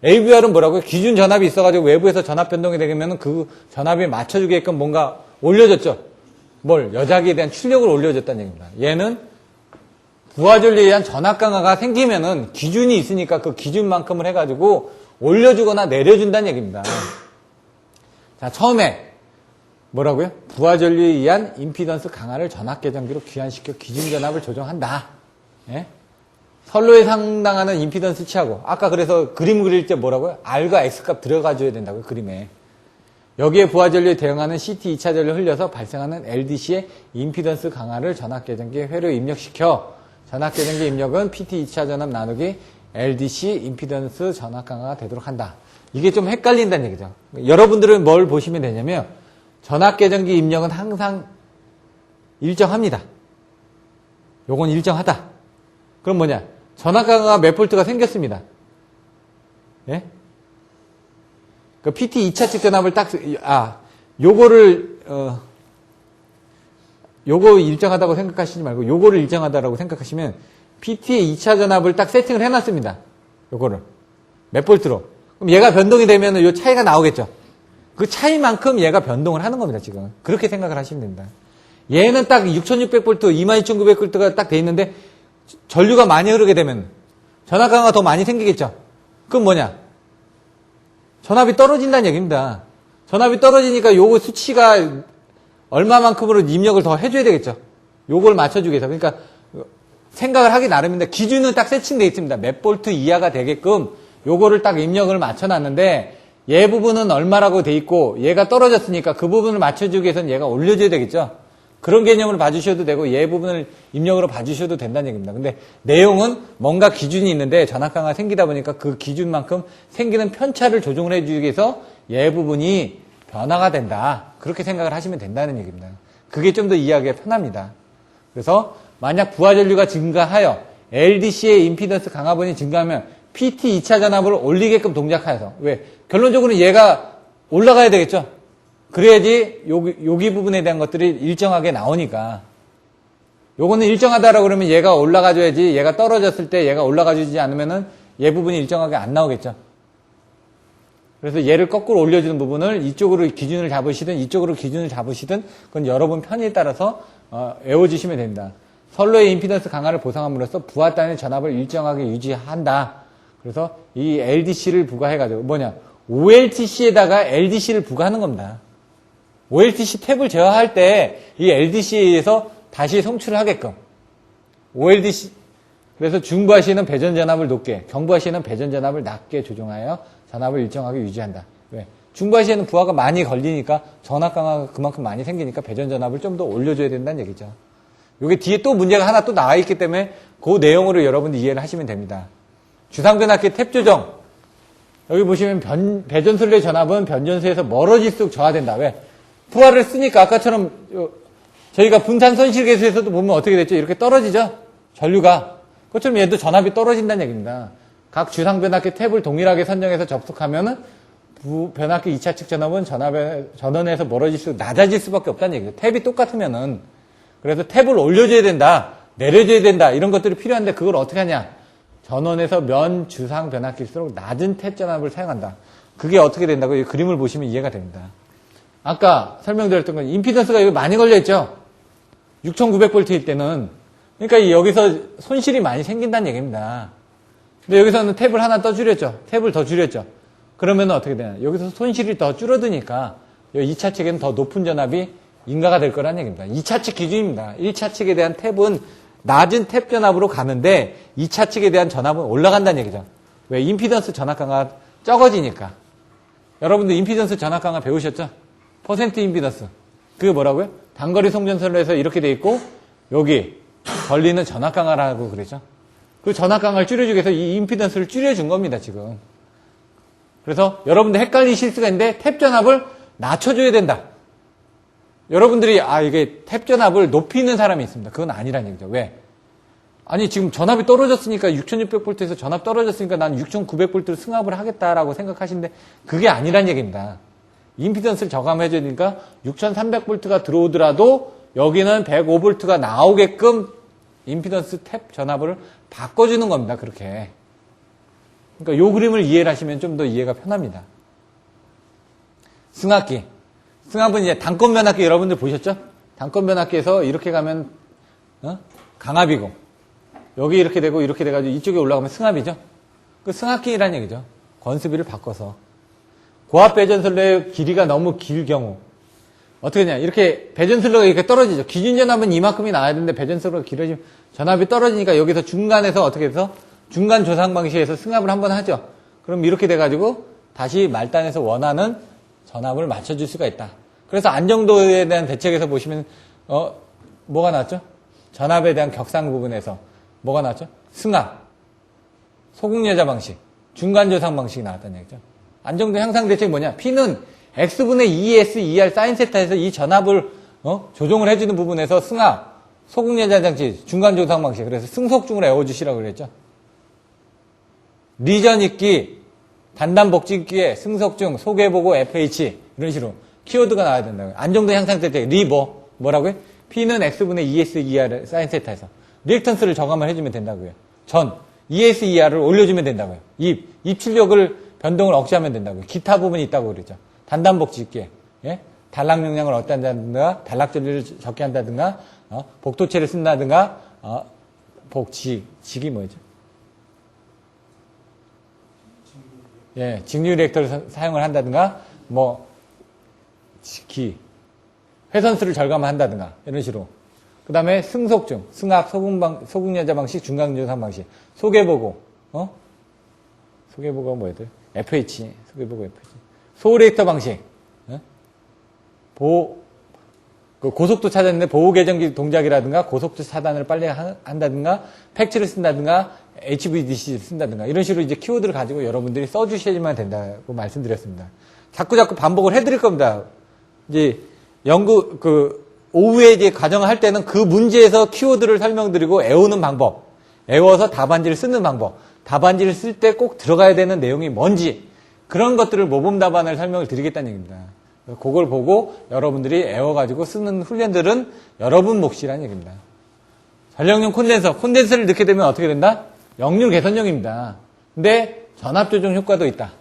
Speaker 1: AVR은 뭐라고요? 기준 전압이 있어가지고 외부에서 전압 변동이 되면 그 전압에 맞춰주게끔 뭔가 올려줬죠. 뭘? 여자기에 대한 출력을 올려줬다는 얘기입니다. 얘는 부하 전류에 의한 전압 강화가 생기면은 기준이 있으니까 그 기준만큼을 해가지고 올려주거나 내려준다는 얘기입니다. 자, 처음에 뭐라고요? 부하 전류에 의한 임피던스 강화를 전압 계정기로 귀환시켜 기준 전압을 조정한다. 예? 선로에 상당하는 임피던스 치하고, 아까 그래서 그림 그릴 때 뭐라고요? R과 X값 들어가줘야 된다고요, 그림에. 여기에 부하 전류에 대응하는 CT 2차 전류 흘려서 발생하는 LDC의 임피던스 강화를 전압 계정기에 회로에 입력시켜, 전압 계정기 입력은 PT 2차 전압 나누기 LDC 임피던스 전압 강화가 되도록 한다. 이게 좀 헷갈린다는 얘기죠. 여러분들은 뭘 보시면 되냐면, 전압 계정기 입력은 항상 일정합니다. 요건 일정하다. 그럼 뭐냐? 전압강화 몇 볼트가 생겼습니다. 예? 그 PT 2차측 전압을 요거 일정하다고 생각하시지 말고 요거를 일정하다라고 생각하시면 PT의 2차 전압을 딱 세팅을 해놨습니다. 요거를. 몇 볼트로. 그럼 얘가 변동이 되면 요 차이가 나오겠죠. 그 차이만큼 얘가 변동을 하는 겁니다, 지금. 그렇게 생각을 하시면 됩니다. 얘는 딱 6600볼트, 22900볼트가 딱 돼 있는데 전류가 많이 흐르게 되면 전압 강화가 더 많이 생기겠죠. 그럼 뭐냐? 전압이 떨어진다는 얘기입니다. 전압이 떨어지니까 요거 수치가 얼마만큼으로 입력을 더 해줘야 되겠죠. 요걸 맞춰주기 위해서. 그러니까 생각을 하기 나름인데 기준은 딱 세팅되어 있습니다. 몇 볼트 이하가 되게끔 요거를 딱 입력을 맞춰놨는데 얘 부분은 얼마라고 돼 있고 얘가 떨어졌으니까 그 부분을 맞춰주기 위해서는 얘가 올려줘야 되겠죠. 그런 개념으로 봐주셔도 되고 얘 부분을 입력으로 봐주셔도 된다는 얘기입니다. 근데 내용은 뭔가 기준이 있는데 전압 강화가 생기다 보니까 그 기준만큼 생기는 편차를 조정을 해주기 위해서 얘 부분이 변화가 된다. 그렇게 생각을 하시면 된다는 얘기입니다. 그게 좀 더 이해하기가 편합니다. 그래서 만약 부하 전류가 증가하여 LDC의 임피던스 강화분이 증가하면 PT 2차 전압을 올리게끔 동작하여서 왜? 결론적으로 얘가 올라가야 되겠죠? 그래야지 여기 부분에 대한 것들이 일정하게 나오니까 요거는 일정하다라고 그러면 얘가 올라가줘야지 얘가 떨어졌을 때 얘가 올라가주지 않으면은 얘 부분이 일정하게 안 나오겠죠. 그래서 얘를 거꾸로 올려주는 부분을 이쪽으로 기준을 잡으시든 이쪽으로 기준을 잡으시든 그건 여러분 편의에 따라서 외워주시면 됩니다. 선로의 임피던스 강화를 보상함으로써 부하단의 전압을 일정하게 유지한다. 그래서 이 LDC를 부과해가지고 뭐냐 OLTC에다가 LDC를 부과하는 겁니다. OLTC 탭을 제어할 때 이 LDC에 의해서 다시 송출을 하게끔 OLTC 그래서 중부하시는 배전 전압을 높게 경부하시는 배전 전압을 낮게 조정하여 전압을 일정하게 유지한다. 왜? 중부하시는 부하가 많이 걸리니까 전압 강화가 그만큼 많이 생기니까 배전 전압을 좀 더 올려줘야 된다는 얘기죠. 여기 뒤에 또 문제가 하나 또 나와 있기 때문에 그 내용으로 여러분들 이해를 하시면 됩니다. 주상변압기 탭 조정 여기 보시면 배전술의 전압은 변전소에서 멀어질수록 저하된다. 왜? 부하를 쓰니까 아까처럼 저희가 분산 손실 계수에서도 보면 어떻게 됐죠? 이렇게 떨어지죠? 전류가. 그것처럼 얘도 전압이 떨어진다는 얘기입니다. 각 주상변압기 탭을 동일하게 선정해서 접속하면은 변압기 2차 측 전압은 전원에서 멀어질수록 낮아질 수밖에 없다는 얘기죠. 탭이 똑같으면은. 그래서 탭을 올려줘야 된다. 내려줘야 된다. 이런 것들이 필요한데 그걸 어떻게 하냐? 전원에서 면 주상 변압기일수록 낮은 탭 전압을 사용한다. 그게 어떻게 된다고 이 그림을 보시면 이해가 됩니다. 아까 설명드렸던 건 임피던스가 여기 많이 걸려있죠? 6900V일 때는. 그러니까 여기서 손실이 많이 생긴다는 얘기입니다. 근데 여기서는 탭을 하나 더 줄였죠. 탭을 더 줄였죠. 그러면 어떻게 되냐. 여기서 손실이 더 줄어드니까 2차 측에는 더 높은 전압이 인가가 될 거라는 얘기입니다. 2차 측 기준입니다. 1차 측에 대한 탭은 낮은 탭 전압으로 가는데 2차 측에 대한 전압은 올라간다는 얘기죠. 왜? 임피던스 전압 강화가 적어지니까. 여러분들 임피던스 전압 강화 배우셨죠? 퍼센트 임피던스. 그게 뭐라고요? 단거리 송전선로에서 이렇게 돼 있고 여기 걸리는 전압 강화라고 그러죠. 그 전압 강화를 줄여주기 위해서 이 임피던스를 줄여준 겁니다, 지금. 그래서 여러분들 헷갈리실 수가 있는데 탭 전압을 낮춰줘야 된다. 여러분들이 이게 탭 전압을 높이는 사람이 있습니다. 그건 아니라는 얘기죠. 왜? 아니 지금 전압이 떨어졌으니까 6600V에서 전압 떨어졌으니까 난 6900V를 승합을 하겠다라고 생각하시는데 그게 아니란 얘기입니다. 임피던스를 저감해 주니까 6300V가 들어오더라도 여기는 105V가 나오게끔 임피던스 탭 전압을 바꿔주는 겁니다. 그렇게. 그러니까 요 그림을 이해를 하시면 좀 더 이해가 편합니다. 승합기. 승합은 이제 단권 변압기 여러분들 보셨죠? 단권 변압기에서 이렇게 가면 강압이고 여기 이렇게 되고 이렇게 돼가지고 이쪽에 올라가면 승합이죠. 그 승합기라는 얘기죠. 권수비를 바꿔서 고압 배전선로의 길이가 너무 길 경우 어떻게 하냐? 이렇게 배전선로가 이렇게 떨어지죠. 기준 전압은 이만큼이 나와야 되는데 배전선로가 길어지면 전압이 떨어지니까 여기서 중간에서 어떻게 해서 중간 조상 방식에서 승합을 한번 하죠. 그럼 이렇게 돼가지고 다시 말단에서 원하는 전압을 맞춰줄 수가 있다. 그래서 안정도에 대한 대책에서 보시면 뭐가 나왔죠? 전압에 대한 격상 부분에서 뭐가 나왔죠? 승합, 소극여자 방식, 중간 조상 방식이 나왔다는 얘기죠. 안정도 향상 대책이 뭐냐? P는 X분의 2S, 2R 사인 세타에서 이 전압을 조종을 해주는 부분에서 승합, 소극연자장치, 중간조상 방식. 그래서 승속중을 애워주시라고 그랬죠. 리전 읽기, 단단복직기에 승속중, 소개보고, FH. 이런 식으로 키워드가 나와야 된다고요. 안정도 향상될 때, 뭐라고요? P는 X분의 ES-ER을 사인 세타에서. 리액턴스를 저감을 해주면 된다고요. ES-ER을 올려주면 된다고요. 입출력을 변동을 억제하면 된다고요. 기타 부분이 있다고 그러죠. 단단복직기에. 예? 단락 용량을 얻는다든가, 단락 전류를 적게 한다든가, 복도체를 쓴다든가, 직이 뭐죠? 예, 직류 리액터를 사용을 한다든가, 회선수를 절감한다든가, 이런 식으로. 그 다음에 승속중, 승합, 소극연자 방식, 중간조상 방식, 소개보고, 소개보고가 뭐였더라? FH, 소개보고 FH. 소리액터 방식, 고속도 차단인데 보호계정기 동작이라든가, 고속도 차단을 빨리 한다든가, 팩치를 쓴다든가, HVDC를 쓴다든가, 이런 식으로 이제 키워드를 가지고 여러분들이 써주셔야만 된다고 말씀드렸습니다. 자꾸 반복을 해드릴 겁니다. 이제 오후에 이제 과정을 할 때는 그 문제에서 키워드를 설명드리고 애우는 방법, 애워서 답안지를 쓰는 방법, 답안지를 쓸 때 꼭 들어가야 되는 내용이 뭔지, 그런 것들을 모범 답안을 설명을 드리겠다는 얘기입니다. 그걸 보고 여러분들이 애워가지고 쓰는 훈련들은 여러분 몫이라는 얘기입니다. 전력용 콘덴서를 넣게 되면 어떻게 된다? 역률 개선용입니다. 근데 전압 조정 효과도 있다.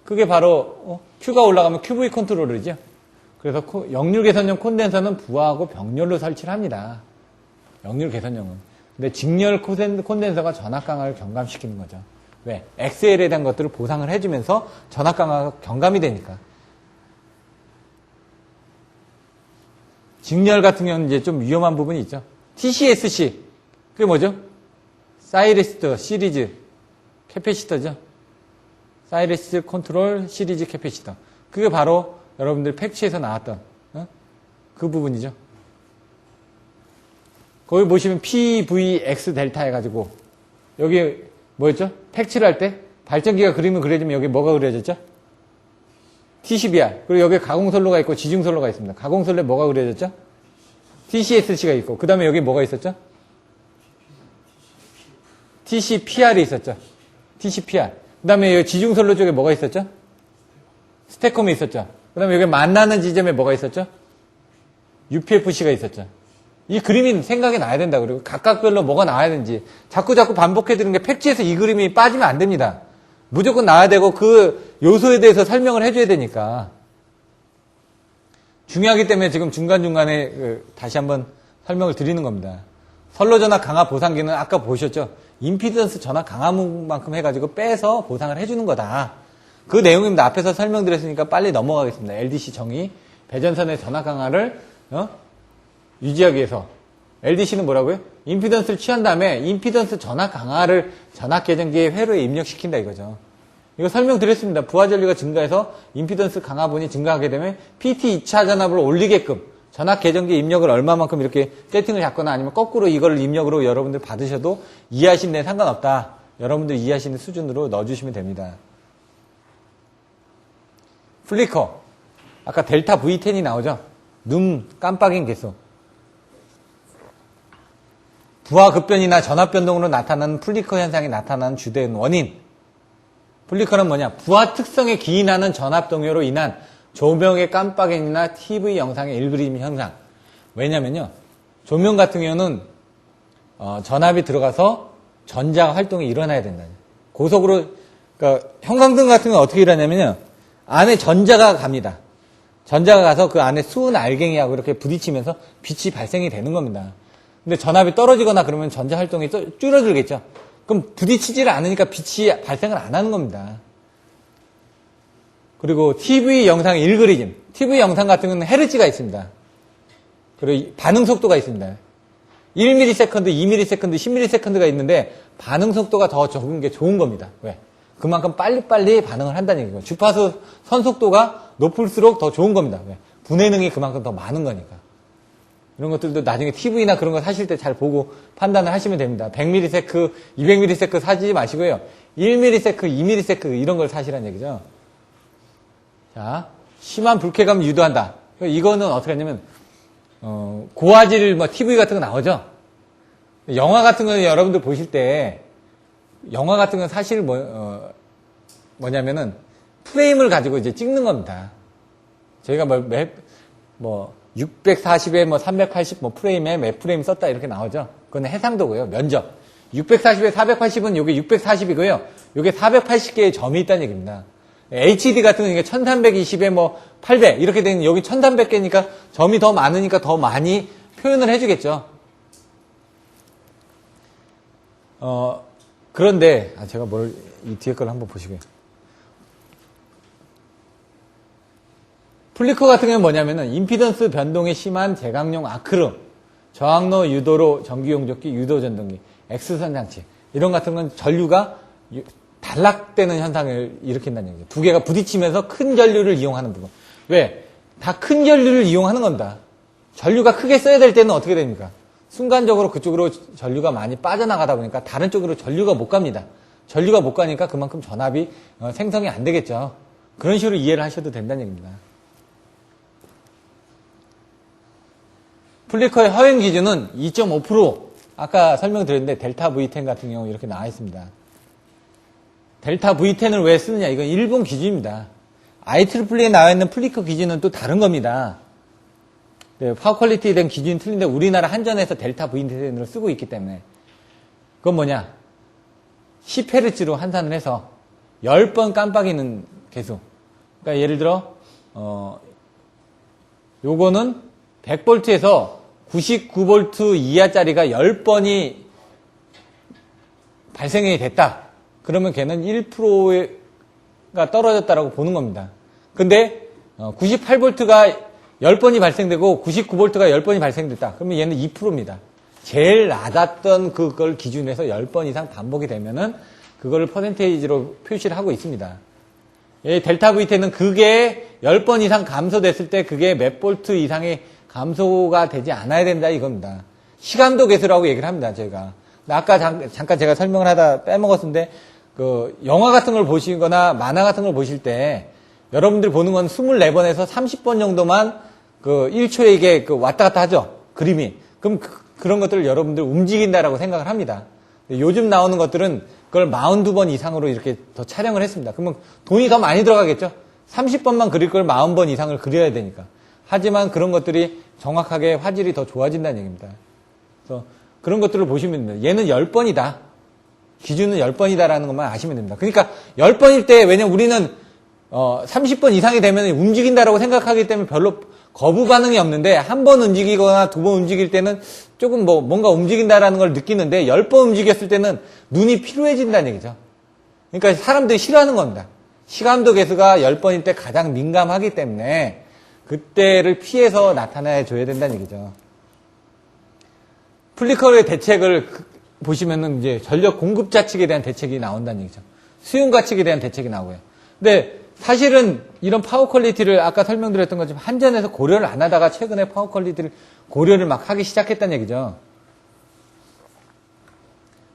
Speaker 1: 그게 바로 Q가 올라가면 QV 컨트롤이죠. 그래서 역률 개선용 콘덴서는 부하하고 병렬로 설치를 합니다. 역률 개선용은. 근데 직렬 콘덴서가 전압 강화를 경감시키는 거죠. 왜? XL에 대한 것들을 보상을 해주면서 전압 강화가 경감이 되니까. 직렬 같은 경우는 이제 좀 위험한 부분이 있죠. TCSC. 그게 뭐죠? 사이레스터 시리즈 캐패시터죠. 사이레스 컨트롤 시리즈 캐패시터. 그게 바로 여러분들 팩치에서 나왔던 그 부분이죠. 거기 보시면 PVX 델타 해가지고 여기 뭐였죠? 팩치를 할 때 발전기가 그림을 그려지면 여기 뭐가 그려졌죠? TCBR. 그리고 여기 가공선로가 있고 지중선로가 있습니다. 가공선로에 뭐가 그려졌죠? TCSC가 있고 그 다음에 여기 뭐가 있었죠? TCPR이 있었죠. TCPR. 그 다음에 여기 지중선로 쪽에 뭐가 있었죠? 스테콤이 있었죠. 그 다음에 여기 만나는 지점에 뭐가 있었죠? UPFC가 있었죠. 이 그림이 생각이 나야 된다. 그리고 각각별로 뭐가 나와야 되는지 자꾸 반복해드리는 게 팩트에서 이 그림이 빠지면 안 됩니다. 무조건 나와야 되고 그 요소에 대해서 설명을 해줘야 되니까. 중요하기 때문에 지금 중간중간에 다시 한번 설명을 드리는 겁니다. 선로전압 강화 보상기는 아까 보셨죠? 임피던스 전압 강화만큼 해가지고 빼서 보상을 해주는 거다. 그 내용입니다. 앞에서 설명드렸으니까 빨리 넘어가겠습니다. LDC 정의. 배전선의 전압 강화를 유지하기 위해서. LDC는 뭐라고요? 임피던스를 취한 다음에 임피던스 전압 강화를 전압 계정기의 회로에 입력시킨다 이거죠. 이거 설명드렸습니다. 부하 전류가 증가해서 임피던스 강화분이 증가하게 되면 PT 2차 전압을 올리게끔 전압 계정기 입력을 얼마만큼 이렇게 세팅을 잡거나 아니면 거꾸로 이걸 입력으로 여러분들 받으셔도 이해하시는 데 상관없다. 여러분들 이해하시는 수준으로 넣어주시면 됩니다. 플리커. 아까 델타 V10이 나오죠? 눈 깜빡인 개수. 부하 급변이나 전압 변동으로 나타나는 플리커 현상이 나타나는 주된 원인. 플리커는 뭐냐? 부하 특성에 기인하는 전압 동요로 인한 조명의 깜빡임이나 TV 영상의 일그림 현상. 왜냐면요. 조명 같은 경우는 전압이 들어가서 전자 활동이 일어나야 된다. 고속으로 그러니까 형광등 같은 경우는 어떻게 일어나냐면요. 안에 전자가 갑니다. 전자가 가서 그 안에 수은 알갱이하고 이렇게 부딪히면서 빛이 발생이 되는 겁니다. 근데 전압이 떨어지거나 그러면 전자 활동이 줄어들겠죠. 그럼 부딪히지를 않으니까 빛이 발생을 안 하는 겁니다. 그리고 TV 영상 일그리즘. TV 영상 같은 경우는 헤르츠가 있습니다. 그리고 반응 속도가 있습니다. 1ms, 2ms, 10ms가 있는데 반응 속도가 더 적은 게 좋은 겁니다. 왜? 그만큼 빨리빨리 반응을 한다는 얘기고 주파수 선속도가 높을수록 더 좋은 겁니다. 왜? 분해능이 그만큼 더 많은 거니까. 이런 것들도 나중에 TV나 그런 거 사실 때 잘 보고 판단을 하시면 됩니다. 100ms, 200ms 사지 마시고요. 1ms, 2ms 이런 걸 사시라는 얘기죠. 자, 심한 불쾌감 유도한다. 이거는 어떻게 하냐면 고화질 뭐 TV 같은 거 나오죠? 영화 같은 거는 여러분들 보실 때, 영화 같은 건 사실 뭐냐면은 프레임을 가지고 이제 찍는 겁니다. 저희가 640에 380 프레임에 몇 프레임 썼다 이렇게 나오죠? 그건 해상도고요. 면적. 640에 480은 요게 640이고요. 요게 480개의 점이 있다는 얘기입니다. HD 같은 경우는 1320에 800 이렇게 되는 여기 1300개니까 점이 더 많으니까 더 많이 표현을 해주겠죠. 그런데 제가 이 뒤에 걸 한번 보시고요. 플리커 같은 경우는 뭐냐면은 임피던스 변동이 심한 제강용 아크로, 저항로 유도로 전기용접기, 유도전동기, X선 장치 이런 같은 건 전류가 단락되는 현상을 일으킨다는 얘기죠. 두 개가 부딪히면서 큰 전류를 이용하는 부분. 왜? 다 큰 전류를 이용하는 겁니다. 전류가 크게 써야 될 때는 어떻게 됩니까? 순간적으로 그쪽으로 전류가 많이 빠져나가다 보니까 다른 쪽으로 전류가 못 갑니다. 전류가 못 가니까 그만큼 전압이 생성이 안 되겠죠. 그런 식으로 이해를 하셔도 된다는 얘기입니다. 플리커의 허용 기준은 2.5%. 아까 설명드렸는데 델타 V10 같은 경우 이렇게 나와 있습니다. 델타 V10을 왜 쓰느냐? 이건 일본 기준입니다. IEEE에 나와 있는 플리커 기준은 또 다른 겁니다. 네, 파워 퀄리티에 대한 기준이 틀린데 우리나라 한전에서 델타 V10을 쓰고 있기 때문에 그건 뭐냐? 10Hz로 환산을 해서 10번 깜빡이는 개수. 그러니까 예를 들어 요거는 100V에서 99V 이하짜리가 10번이 발생이 됐다. 그러면 걔는 1%가 떨어졌다라고 보는 겁니다. 근데 98V가 10번이 발생되고 99V가 10번이 발생됐다. 그러면 얘는 2%입니다. 제일 낮았던 그걸 기준으로 해서 10번 이상 반복이 되면은 그걸 퍼센테이지로 표시를 하고 있습니다. 델타 V10은 그게 10번 이상 감소됐을 때 그게 몇 볼트 이상의 감소가 되지 않아야 된다 이겁니다. 시감도 개수라고 얘기를 합니다, 저희가. 아까 잠깐 제가 설명을 하다 빼먹었는데, 영화 같은 걸 보시거나 만화 같은 걸 보실 때, 여러분들이 보는 건 24번에서 30번 정도만 1초에 이게 왔다 갔다 하죠? 그림이. 그럼 그런 것들을 여러분들 움직인다라고 생각을 합니다. 요즘 나오는 것들은 그걸 42번 이상으로 이렇게 더 촬영을 했습니다. 그러면 돈이 더 많이 들어가겠죠? 30번만 그릴 걸 40번 이상을 그려야 되니까. 하지만 그런 것들이 정확하게 화질이 더 좋아진다는 얘기입니다. 그래서 그런 것들을 보시면 됩니다. 얘는 10번이다. 기준은 10번이다라는 것만 아시면 됩니다. 그러니까 10번일 때, 왜냐면 우리는 30번 이상이 되면 움직인다라고 생각하기 때문에 별로 거부 반응이 없는데 한 번 움직이거나 두 번 움직일 때는 조금 뭔가 움직인다라는 걸 느끼는데 10번 움직였을 때는 눈이 피로해진다는 얘기죠. 그러니까 사람들이 싫어하는 겁니다. 시감도 개수가 10번일 때 가장 민감하기 때문에 그때를 피해서 나타내 줘야 된다는 얘기죠. 플리커의 대책을 보시면은 이제 전력 공급자 측에 대한 대책이 나온다는 얘기죠. 수용가 측에 대한 대책이 나오고요. 근데 사실은 이런 파워 퀄리티를 아까 설명드렸던 것처럼 한전에서 고려를 안 하다가 최근에 파워 퀄리티를 고려를 막 하기 시작했다는 얘기죠.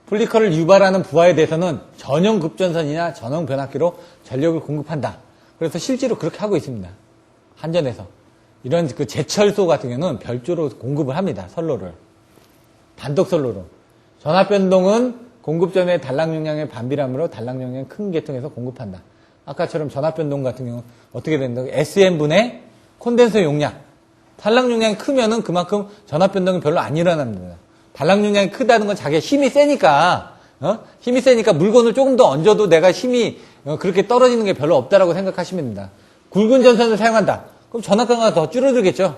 Speaker 1: 플리커를 유발하는 부하에 대해서는 전용 급전선이나 전용 변압기로 전력을 공급한다. 그래서 실제로 그렇게 하고 있습니다. 한전에서. 이런 제철소 같은 경우는 별도로 공급을 합니다. 선로를. 단독 선로로. 전압변동은 공급 전에 단락 용량의 반비례함으로 단락 용량의 큰 계통에서 공급한다. 아까처럼 전압변동 같은 경우 어떻게 된다? SM분의 콘덴서 용량. 단락 용량이 크면은 그만큼 전압변동이 별로 안 일어납니다. 단락 용량이 크다는 건 자기가 힘이 세니까, 힘이 세니까 물건을 조금 더 얹어도 내가 힘이 그렇게 떨어지는 게 별로 없다라고 생각하시면 됩니다. 굵은 전선을 사용한다. 그럼 전압강화가 더 줄어들겠죠.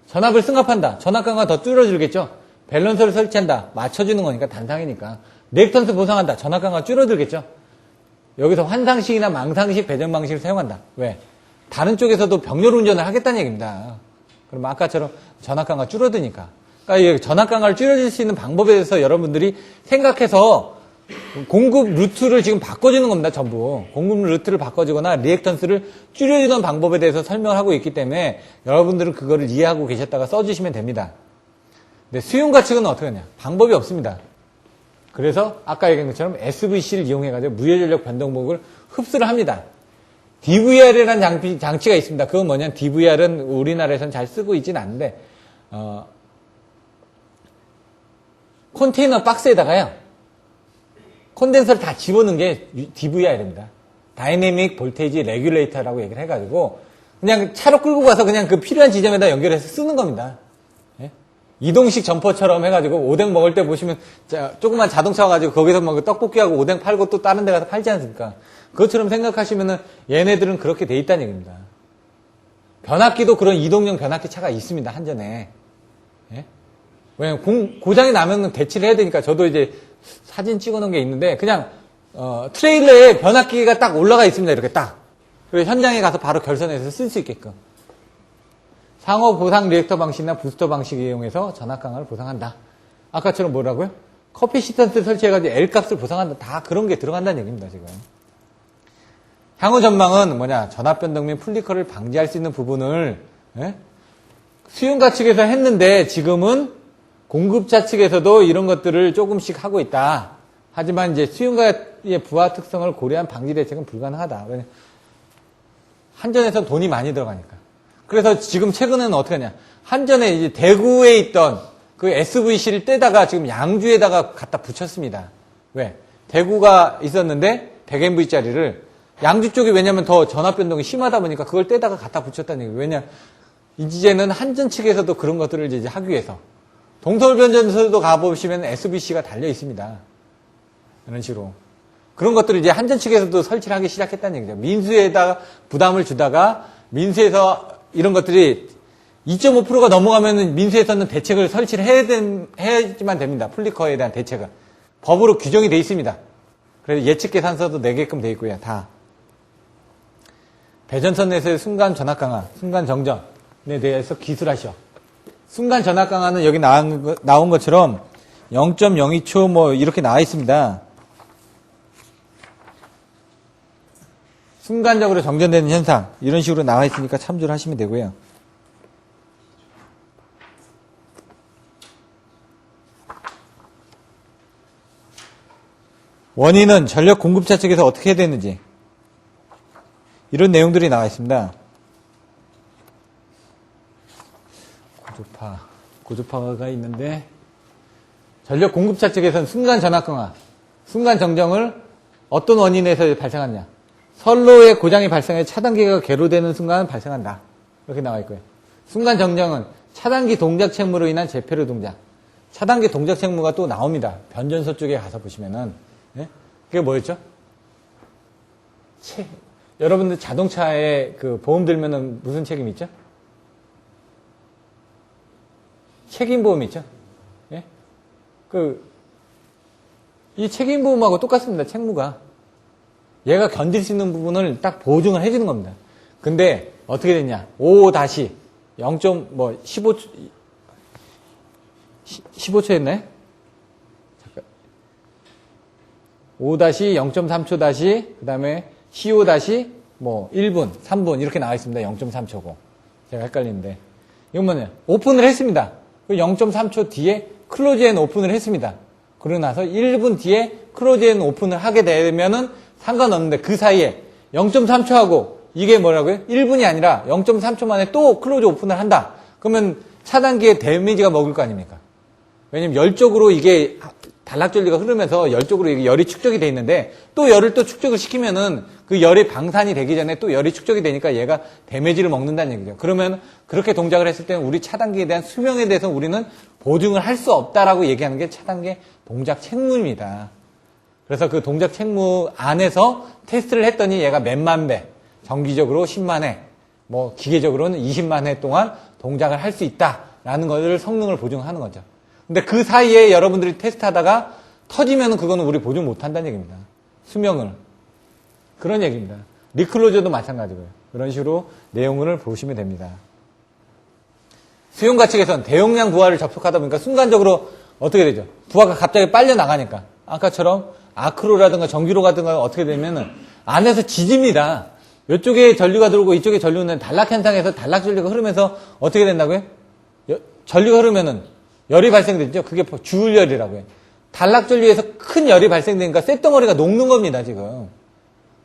Speaker 1: 전압을 승합한다. 전압강화가 더 줄어들겠죠. 밸런서를 설치한다. 맞춰주는 거니까 단상이니까. 리액턴스 보상한다. 전압강화가 줄어들겠죠. 여기서 환상식이나 망상식 배전 방식을 사용한다. 왜? 다른 쪽에서도 병렬 운전을 하겠다는 얘기입니다. 그럼 아까처럼 전압강화가 줄어드니까. 그러니까 전압강화를 줄여줄 수 있는 방법에 대해서 여러분들이 생각해서 공급 루트를 지금 바꿔주는 겁니다. 전부. 공급 루트를 바꿔주거나 리액턴스를 줄여주는 방법에 대해서 설명을 하고 있기 때문에 여러분들은 그거를 이해하고 계셨다가 써주시면 됩니다. 근데 수용가 측은 어떻게 하냐? 방법이 없습니다. 그래서 아까 얘기한 것처럼 SVC를 이용해가지고 무해전력 변동목을 흡수를 합니다. DVR이라는 장치가 있습니다. 그건 뭐냐면 DVR은 우리나라에서는 잘 쓰고 있지는 않는데 컨테이너 박스에다가요, 콘덴서를 다 집어넣은 게 DVR입니다. 다이내믹 볼테이지 레귤레이터라고 얘기를 해가지고, 그냥 차로 끌고 가서 그냥 그 필요한 지점에다 연결해서 쓰는 겁니다. 예? 이동식 점퍼처럼 해가지고, 오뎅 먹을 때 보시면, 조그만 자동차 와가지고 거기서 막 떡볶이하고 오뎅 팔고 또 다른 데 가서 팔지 않습니까? 그것처럼 생각하시면은 얘네들은 그렇게 돼 있다는 얘기입니다. 변압기도 그런 이동용 변압기 차가 있습니다, 한전에. 예? 왜냐면 고장이 나면 대치를 해야 되니까, 저도 이제 사진 찍어 놓은 게 있는데, 그냥, 트레일러에 변압기가 딱 올라가 있습니다, 이렇게 딱. 그래서 현장에 가서 바로 결선해서 쓸 수 있게끔. 상호 보상 리액터 방식이나 부스터 방식을 이용해서 전압 강화를 보상한다. 아까처럼 뭐라고요? 커피시턴트 설치해가지고 L값을 보상한다. 다 그런 게 들어간다는 얘기입니다, 지금. 향후 전망은 뭐냐? 전압 변동 및 플리커를 방지할 수 있는 부분을, 예? 수용가 측에서 했는데 지금은 공급자 측에서도 이런 것들을 조금씩 하고 있다. 하지만 이제 수용가의 부하 특성을 고려한 방지 대책은 불가능하다. 왜냐면 한전에서 돈이 많이 들어가니까. 그래서 지금 최근에는 어떻게 하냐? 한전에 이제 대구에 있던 그 SVC를 떼다가 지금 양주에다가 갖다 붙였습니다. 왜? 대구가 있었는데 100MV짜리를 양주 쪽이 왜냐면 더 전압 변동이 심하다 보니까 그걸 떼다가 갖다 붙였다는 얘기예요. 왜냐? 이제는 한전 측에서도 그런 것들을 이제 하기 위해서. 동서울변전소도 가보시면 SVC가 달려 있습니다. 이런 식으로. 그런 것들을 이제 한전 측에서도 설치를 하기 시작했다는 얘기죠. 민수에다가 부담을 주다가 민수에서 이런 것들이 2.5%가 넘어가면 민수에서는 대책을 설치를 해야지만 됩니다. 플리커에 대한 대책을. 법으로 규정이 돼 있습니다. 그래서 예측 계산서도 내게끔 돼 있고요. 다. 배전선 내에서의 순간 전압 강화, 순간 정전에 대해서 기술하셔. 순간 전압 강화는 여기 나온 것처럼 0.02초 뭐 이렇게 나와 있습니다. 순간적으로 정전되는 현상 이런 식으로 나와 있으니까 참조를 하시면 되고요. 원인은 전력 공급차 측에서 어떻게 해야 되는지 이런 내용들이 나와 있습니다. 고주파가 있는데 전력 공급차 측에서는 순간 전압 강화, 순간 정정을 어떤 원인에서 발생하느냐? 선로의 고장이 발생해 차단기가 개로되는 순간 발생한다. 이렇게 나와 있고요. 순간 정정은 차단기 동작 책무로 인한 재폐로 동작. 차단기 동작 책무가 또 나옵니다. 변전소 쪽에 가서 보시면은. 예? 그게 뭐였죠? 여러분들 자동차에 그 보험 들면은 무슨 책임 있죠? 책임보험 있죠? 예? 이 책임보험하고 똑같습니다. 책무가. 얘가 견딜 수 있는 부분을 딱 보증을 해주는 겁니다. 근데 어떻게 됐냐? 15초였나요? 잠깐. 5-0.3초 그 다음에 1분, 3분 이렇게 나와 있습니다. 0.3초고. 제가 헷갈리는데. 이건 뭐냐? 오픈을 했습니다. 0.3초 뒤에 클로즈 앤 오픈을 했습니다. 그러고 나서 1분 뒤에 클로즈 앤 오픈을 하게 되면은 상관없는데 그 사이에 0.3초하고 이게 뭐라고요? 1분이 아니라 0.3초 만에 또 클로즈 오픈을 한다. 그러면 차단기에 데미지가 먹을 거 아닙니까? 왜냐면 열적으로 이게 단락전류가 흐르면서 열적으로 이게 열이 축적이 돼 있는데 또 열을 또 축적을 시키면은 그 열이 방산이 되기 전에 또 열이 축적이 되니까 얘가 데미지를 먹는다는 얘기죠. 그러면 그렇게 동작을 했을 때는 우리 차단기에 대한 수명에 대해서 우리는 보증을 할 수 없다라고 얘기하는 게 차단기 동작 책무입니다. 그래서 그 동작 책무 안에서 테스트를 했더니 얘가 몇만 배, 정기적으로 10만 회, 뭐 기계적으로는 20만 회 동안 동작을 할 수 있다라는 것을 성능을 보증하는 거죠. 근데 그 사이에 여러분들이 테스트하다가 터지면은 그거는 우리 보증 못 한다는 얘기입니다. 수명을. 그런 얘기입니다. 리클로저도 마찬가지고요. 그런 식으로 내용을 보시면 됩니다. 수용가 측에서는 대용량 부하를 접촉하다 보니까 순간적으로 어떻게 되죠? 부하가 갑자기 빨려 나가니까 아까처럼 아크로라든가 전기로 가든가 어떻게 되면은 안에서 지집니다. 이쪽에 전류가 들어오고 이쪽에 전류는 단락 현상에서 단락 전류가 흐르면서 어떻게 된다고요? 전류가 흐르면은 열이 발생되죠. 그게 주울열이라고요. 단락 전류에서 큰 열이 발생되니까 쇳덩어리가 녹는 겁니다, 지금.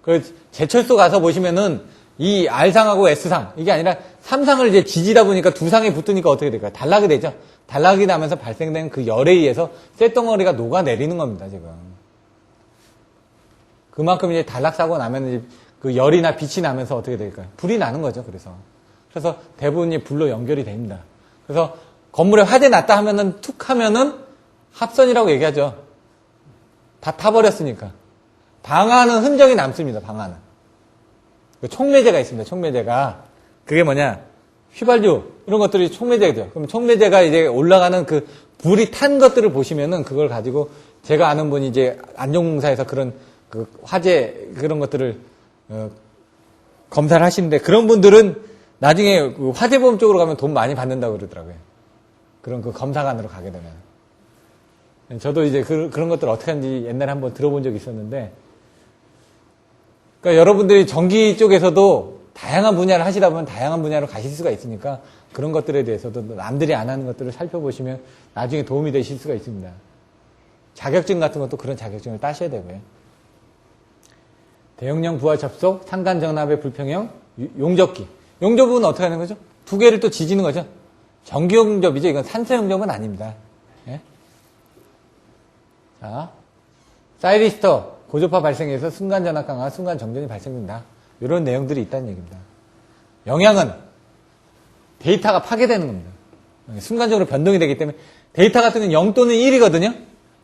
Speaker 1: 그 제철소 가서 보시면은 이 R상하고 S상, 이게 아니라 3상을 이제 지지다 보니까 두 상이 붙으니까 어떻게 될까요? 단락이 되죠. 단락이 나면서 발생된 그 열에 의해서 쇳덩어리가 녹아내리는 겁니다, 지금. 그만큼 이제 단락사고 나면 이제 그 열이나 빛이 나면서 어떻게 될까요? 불이 나는 거죠, 그래서 대부분이 불로 연결이 됩니다. 그래서 건물에 화재 났다 하면은 툭 하면은 합선이라고 얘기하죠. 다 타버렸으니까. 방화는 흔적이 남습니다, 방화는. 촉매제가 있습니다, 촉매제가. 그게 뭐냐? 휘발유, 이런 것들이 촉매제죠. 그럼 촉매제가 이제 올라가는 그 불이 탄 것들을 보시면은 그걸 가지고 제가 아는 분이 이제 안전공사에서 그런 그 화재 그런 것들을 검사를 하시는데 그런 분들은 나중에 그 화재보험 쪽으로 가면 돈 많이 받는다고 그러더라고요. 그런 그 검사관으로 가게 되면. 저도 이제 그런 것들 어떻게 하는지 옛날에 한번 들어본 적이 있었는데, 그러니까 여러분들이 전기 쪽에서도 다양한 분야를 하시다 보면 다양한 분야로 가실 수가 있으니까 그런 것들에 대해서도 남들이 안 하는 것들을 살펴보시면 나중에 도움이 되실 수가 있습니다. 자격증 같은 것도 그런 자격증을 따셔야 되고요. 대용량 부하 접속, 상간 전압의 불평형, 용접기. 용접은 어떻게 하는 거죠? 두 개를 또 지지는 거죠. 전기 용접이죠. 이건 산소 용접은 아닙니다. 예? 자, 사이리스터, 고조파 발생해서 순간 전압 강화, 순간 정전이 발생된다. 이런 내용들이 있다는 얘기입니다. 영향은 데이터가 파괴되는 겁니다. 순간적으로 변동이 되기 때문에 데이터 같은 건 0 또는 1이거든요.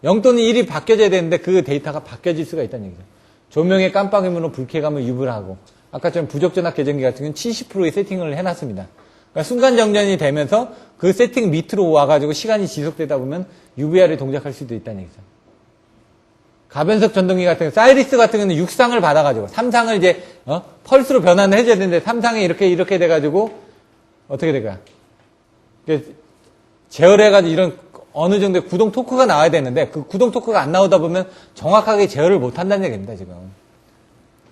Speaker 1: 0 또는 1이 바뀌어져야 되는데 그 데이터가 바뀌어질 수가 있다는 얘기죠. 조명의 깜빡임으로 불쾌감을 유발을 하고, 아까처럼 부적전압 계정기 같은 경우는 70%의 세팅을 해놨습니다. 그러니까 순간 정전이 되면서 그 세팅 밑으로 와가지고 시간이 지속되다 보면 UVR이 동작할 수도 있다는 얘기죠. 가변석 전동기 같은 경우, 사이리스 같은 경우는 6상을 받아가지고 3상을 이제 펄스로 변환을 해줘야 되는데 3상이 이렇게 돼가지고 어떻게 될까요? 제어를 해가지고 이런 어느 정도의 구동 토크가 나와야 되는데 그 구동 토크가 안 나오다 보면 정확하게 제어를 못한다는 얘기입니다, 지금.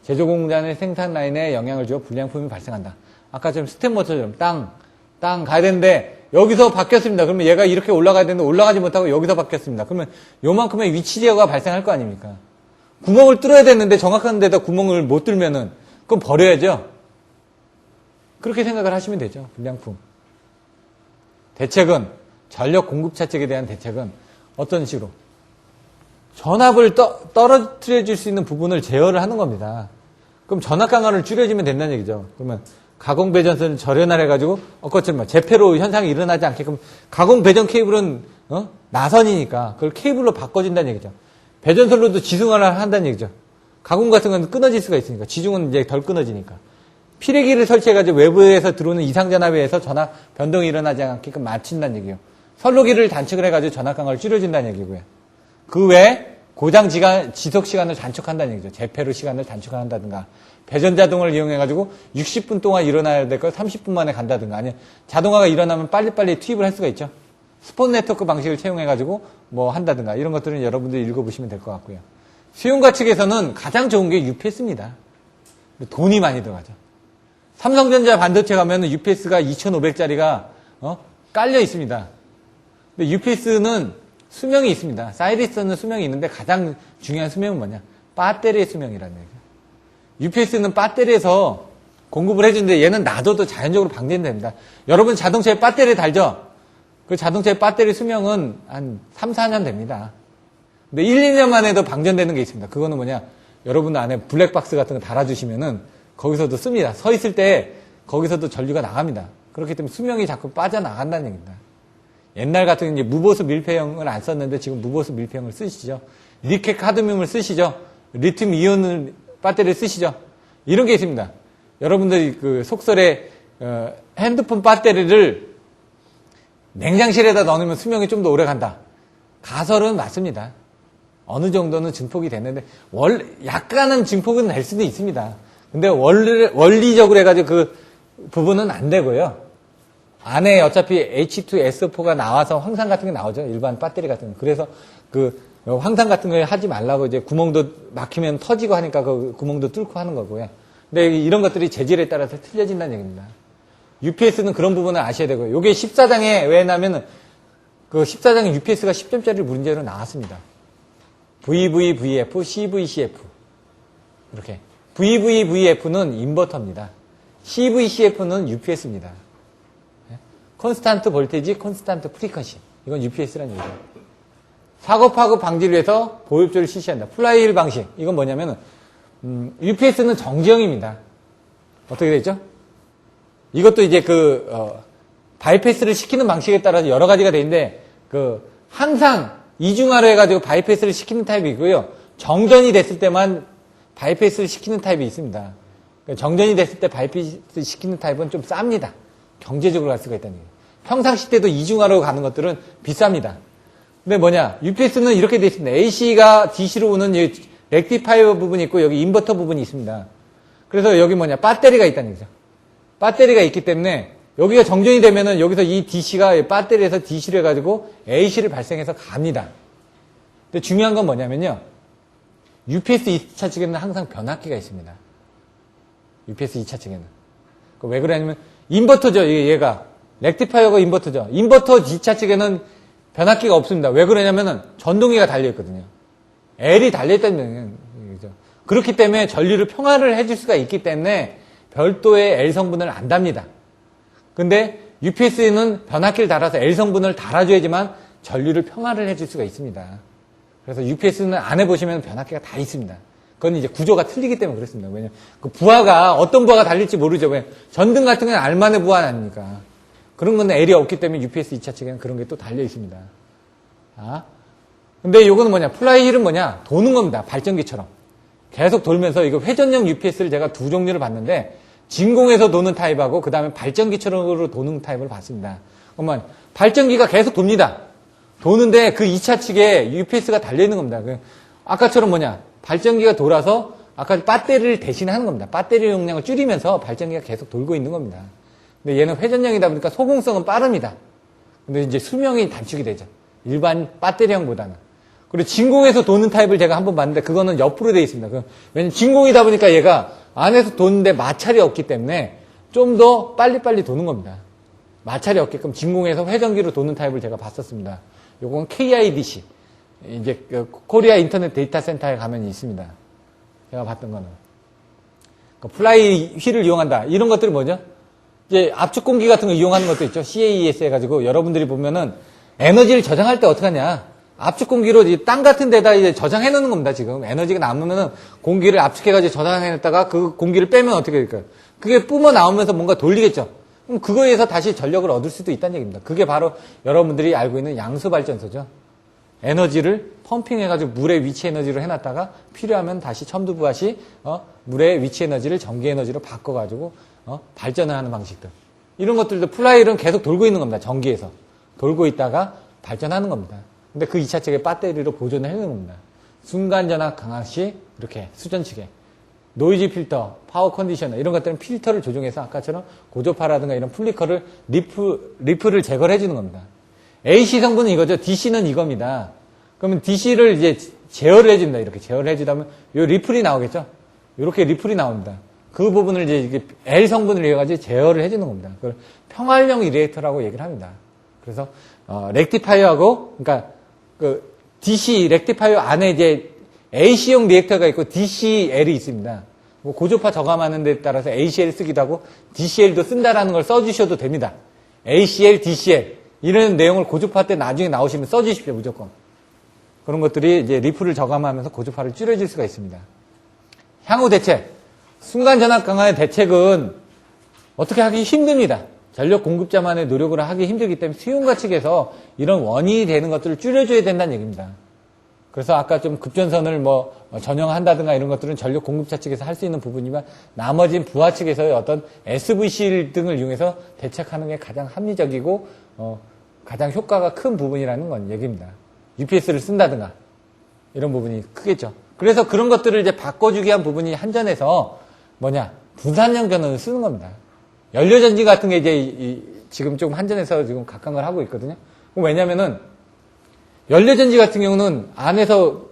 Speaker 1: 제조 공장의 생산 라인에 영향을 주어 불량품이 발생한다. 아까처럼 스텝모터처럼 땅 가야 되는데 여기서 바뀌었습니다. 그러면 얘가 이렇게 올라가야 되는데 올라가지 못하고 여기서 바뀌었습니다. 그러면 요만큼의 위치 제어가 발생할 거 아닙니까? 구멍을 뚫어야 되는데 정확한 데다 구멍을 못 뚫으면은 그럼 버려야죠. 그렇게 생각을 하시면 되죠. 불량품. 대책은 전력 공급 차측에 대한 대책은 어떤 식으로 전압을 떨어뜨려 줄 수 있는 부분을 제어를 하는 겁니다. 그럼 전압 강화를 줄여주면 된다는 얘기죠. 그러면 가공 배전선을 절연을 해가지고 그것처럼 재폐로 현상이 일어나지 않게끔 가공 배전 케이블은 나선이니까 그걸 케이블로 바꿔준다는 얘기죠. 배전선로도 지중화를 한다는 얘기죠. 가공 같은 건 끊어질 수가 있으니까 지중은 이제 덜 끊어지니까 피레기를 설치해가지고 외부에서 들어오는 이상 전압에 의해서 전압 변동이 일어나지 않게끔 맞춘다는 얘기예요. 선로기를 단축을 해가지고 전압 강화를 줄여준다는 얘기고요. 그 외에 고장 지속 시간을 단축한다는 얘기죠. 재폐로 시간을 단축한다든가 배전자동을 이용해가지고 60분 동안 일어나야 될 걸 30분 만에 간다든가 아니면 자동화가 일어나면 빨리빨리 투입을 할 수가 있죠. 스폰 네트워크 방식을 채용해가지고 뭐 한다든가 이런 것들은 여러분들이 읽어보시면 될 것 같고요. 수용가 측에서는 가장 좋은 게 UPS입니다. 돈이 많이 들어가죠. 삼성전자 반도체 가면은 UPS가 2,500짜리가 깔려 있습니다. 근데 UPS는 수명이 있습니다. 사이리스는 수명이 있는데 가장 중요한 수명은 뭐냐? 배터리의 수명이라는 얘기예요. UPS는 배터리에서 공급을 해주는데 얘는 놔둬도 자연적으로 방전됩니다. 여러분 자동차에 배터리 달죠? 그 자동차의 배터리 수명은 한 3, 4년 됩니다. 근데 1, 2년만 해도 방전되는 게 있습니다. 그거는 뭐냐? 여러분 안에 블랙박스 같은 거 달아주시면은 거기서도 씁니다. 서 있을 때 거기서도 전류가 나갑니다. 그렇기 때문에 수명이 자꾸 빠져나간다는 얘기입니다. 옛날 같은 이제 무보수 밀폐형을 안 썼는데 지금 무보수 밀폐형을 쓰시죠. 니켈 카드뮴을 쓰시죠. 리튬 이온 배터리를 쓰시죠. 이런 게 있습니다. 여러분들이 그 속설에 핸드폰 배터리를 냉장실에다 넣으면 수명이 좀 더 오래 간다. 가설은 맞습니다. 어느 정도는 증폭이 됐는데 약간은 증폭은 될 수도 있습니다. 근데 원리적으로 해가지고 그 부분은 안 되고요. 안에 어차피 H2SO4가 나와서 황산 같은 게 나오죠. 일반 배터리 같은 거. 그래서 그 황산 같은 거 하지 말라고 이제 구멍도 막히면 터지고 하니까 그 구멍도 뚫고 하는 거고요. 근데 이런 것들이 재질에 따라서 틀려진다는 얘기입니다. UPS는 그런 부분을 아셔야 되고요. 요게 14장에 왜냐면은 그 14장에 UPS가 10점짜리 문제로 나왔습니다. VVVF, CVCF. 이렇게. VVVF는 인버터입니다. CVCF는 UPS입니다. 콘스탄트 볼테이지, 콘스탄트 프리퀀시. 이건 UPS라는 얘기죠. 사고 파고 방지를 위해서 보호흡조를 실시한다. 플라이휠 방식. 이건 뭐냐면은 UPS는 정지형입니다. 어떻게 되죠? 이것도 이제 바이패스를 시키는 방식에 따라서 여러 가지가 되는데 항상 이중화로 해가지고 바이패스를 시키는 타입이 있고요. 정전이 됐을 때만 바이패스를 시키는 타입이 있습니다. 정전이 됐을 때 바이패스 시키는 타입은 좀 쌉니다. 경제적으로 갈 수가 있다는 얘기예요. 평상시 때도 이중화로 가는 것들은 비쌉니다. 근데 UPS는 이렇게 되어 있습니다. AC가 DC로 오는 렉티파이어 부분이 있고 여기 인버터 부분이 있습니다. 그래서 여기 배터리가 있다는 얘기죠. 배터리가 있기 때문에 여기가 정전이 되면은 여기서 이 DC가 배터리에서 DC를 해가지고 AC를 발생해서 갑니다. 근데 중요한 건 뭐냐면요. UPS 2차 측에는 항상 변압기가 있습니다. UPS 2차 측에는. 왜 그러냐면 인버터죠. 얘가. 렉티파이어가 인버터죠. 인버터 2차 측에는 변압기가 없습니다. 왜 그러냐면은 전동기가 달려있거든요. L이 달려있다는 얘기죠. 그렇기 때문에 전류를 평화를 해줄 수가 있기 때문에 별도의 L 성분을 안 답니다. 근데 UPS는 변압기를 달아서 L 성분을 달아줘야지만 전류를 평화를 해줄 수가 있습니다. 그래서 UPS는 안에 보시면 변압기가 다 있습니다. 그건 이제 구조가 틀리기 때문에 그렇습니다. 왜냐면 어떤 부하가 달릴지 모르죠. 왜? 전등 같은 건 R만의 부하 아닙니까? 그런 건 L이 없기 때문에 UPS 2차 측에는 그런 게 또 달려 있습니다. 근데 이거는 플라이휠은 도는 겁니다. 발전기처럼. 계속 돌면서 이거 회전형 UPS를 제가 두 종류를 봤는데 진공에서 도는 타입하고 그 다음에 발전기처럼 도는 타입을 봤습니다. 그러면 발전기가 계속 돕니다. 도는데 그 2차 측에 UPS가 달려있는 겁니다. 아까처럼 발전기가 돌아서 아까 배터리를 대신하는 겁니다. 배터리 용량을 줄이면서 발전기가 계속 돌고 있는 겁니다. 근데 얘는 회전형이다 보니까 소공성은 빠릅니다. 근데 이제 수명이 단축이 되죠. 일반 배터리형보다는. 그리고 진공에서 도는 타입을 제가 한번 봤는데 그거는 옆으로 되어 있습니다. 왜냐면 진공이다 보니까 얘가 안에서 도는데 마찰이 없기 때문에 좀 더 빨리빨리 도는 겁니다. 마찰이 없게끔 진공에서 회전기로 도는 타입을 제가 봤었습니다. 요건 KIDC. 이제 코리아 인터넷 데이터 센터에 가면 있습니다. 제가 봤던 거는. 플라이 휠을 이용한다. 이런 것들이 뭐죠? 이제 압축 공기 같은 거 이용하는 것도 있죠. CAES 해가지고 여러분들이 보면은 에너지를 저장할 때 어떻게 하냐. 압축 공기로 땅 같은 데다 이제 저장해 놓는 겁니다, 지금. 에너지가 남으면은 공기를 압축해가지고 저장해 놨다가 그 공기를 빼면 어떻게 될까요? 그게 뿜어 나오면서 뭔가 돌리겠죠. 그럼 그거에 의해서 다시 전력을 얻을 수도 있다는 얘기입니다. 그게 바로 여러분들이 알고 있는 양수발전소죠. 에너지를 펌핑해가지고 물의 위치 에너지로 해놨다가 필요하면 다시 첨두부하시 물의 위치 에너지를 전기 에너지로 바꿔가지고 발전을 하는 방식들. 이런 것들도 플라이휠은 계속 돌고 있는 겁니다. 전기에서. 돌고 있다가 발전하는 겁니다. 근데 그 2차 측에 배터리로 보존을 해놓는 겁니다. 순간전압 강압시 이렇게 수전측에 노이즈 필터, 파워 컨디셔너 이런 것들은 필터를 조정해서 아까처럼 고조파라든가 이런 플리커를 리프를 제거를 해주는 겁니다. AC 성분은 이거죠. DC는 이겁니다. 그러면 DC를 이제 제어를 해준다. 이렇게 제어를 해주다면 요 리플이 나오겠죠. 이렇게 리플이 나옵니다. 그 부분을 이제 L 성분을 이용해가지고 제어를 해주는 겁니다. 그걸 평활형 리액터라고 얘기를 합니다. 그래서 렉티파이어하고 그러니까 DC 렉티파이어 안에 이제 AC용 리액터가 있고 DCL이 있습니다. 고조파 저감하는 데 따라서 ACL 쓰기도 하고 DCL도 쓴다라는 걸 써주셔도 됩니다. ACL, DCL 이런 내용을 고조파 때 나중에 나오시면 써주십시오. 무조건. 그런 것들이 이제 리플을 저감하면서 고조파를 줄여줄 수가 있습니다. 향후 대책. 순간전압 강화의 대책은 어떻게 하기 힘듭니다. 전력 공급자만의 노력을 하기 힘들기 때문에 수용가 측에서 이런 원인이 되는 것들을 줄여줘야 된다는 얘기입니다. 그래서 아까 좀 급전선을 전용한다든가 이런 것들은 전력 공급자 측에서 할 수 있는 부분이지만 나머지는 부하 측에서의 어떤 SVC 등을 이용해서 대책하는 게 가장 합리적이고 가장 효과가 큰 부분이라는 건 얘기입니다. UPS를 쓴다든가 이런 부분이 크겠죠. 그래서 그런 것들을 이제 바꿔주기 위한 부분이 한전에서 분산형 전원을 쓰는 겁니다. 연료전지 같은 게 이제 지금 좀 한전에서 지금 각광을 하고 있거든요. 왜냐면은 연료전지 같은 경우는 안에서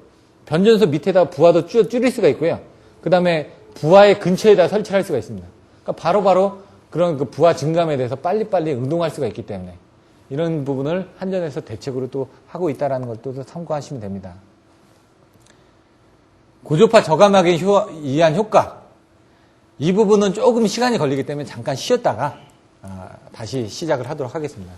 Speaker 1: 변전소 밑에다 부하도 줄일 수가 있고요. 그 다음에 부하의 근처에다 설치할 수가 있습니다. 그러니까 바로바로 그런 그 부하 증감에 대해서 빨리빨리 응동할 수가 있기 때문에 이런 부분을 한전에서 대책으로 또 하고 있다는 걸 또 참고하시면 됩니다. 고조파 저감하기 위한 효과. 이 부분은 조금 시간이 걸리기 때문에 잠깐 쉬었다가 다시 시작을 하도록 하겠습니다.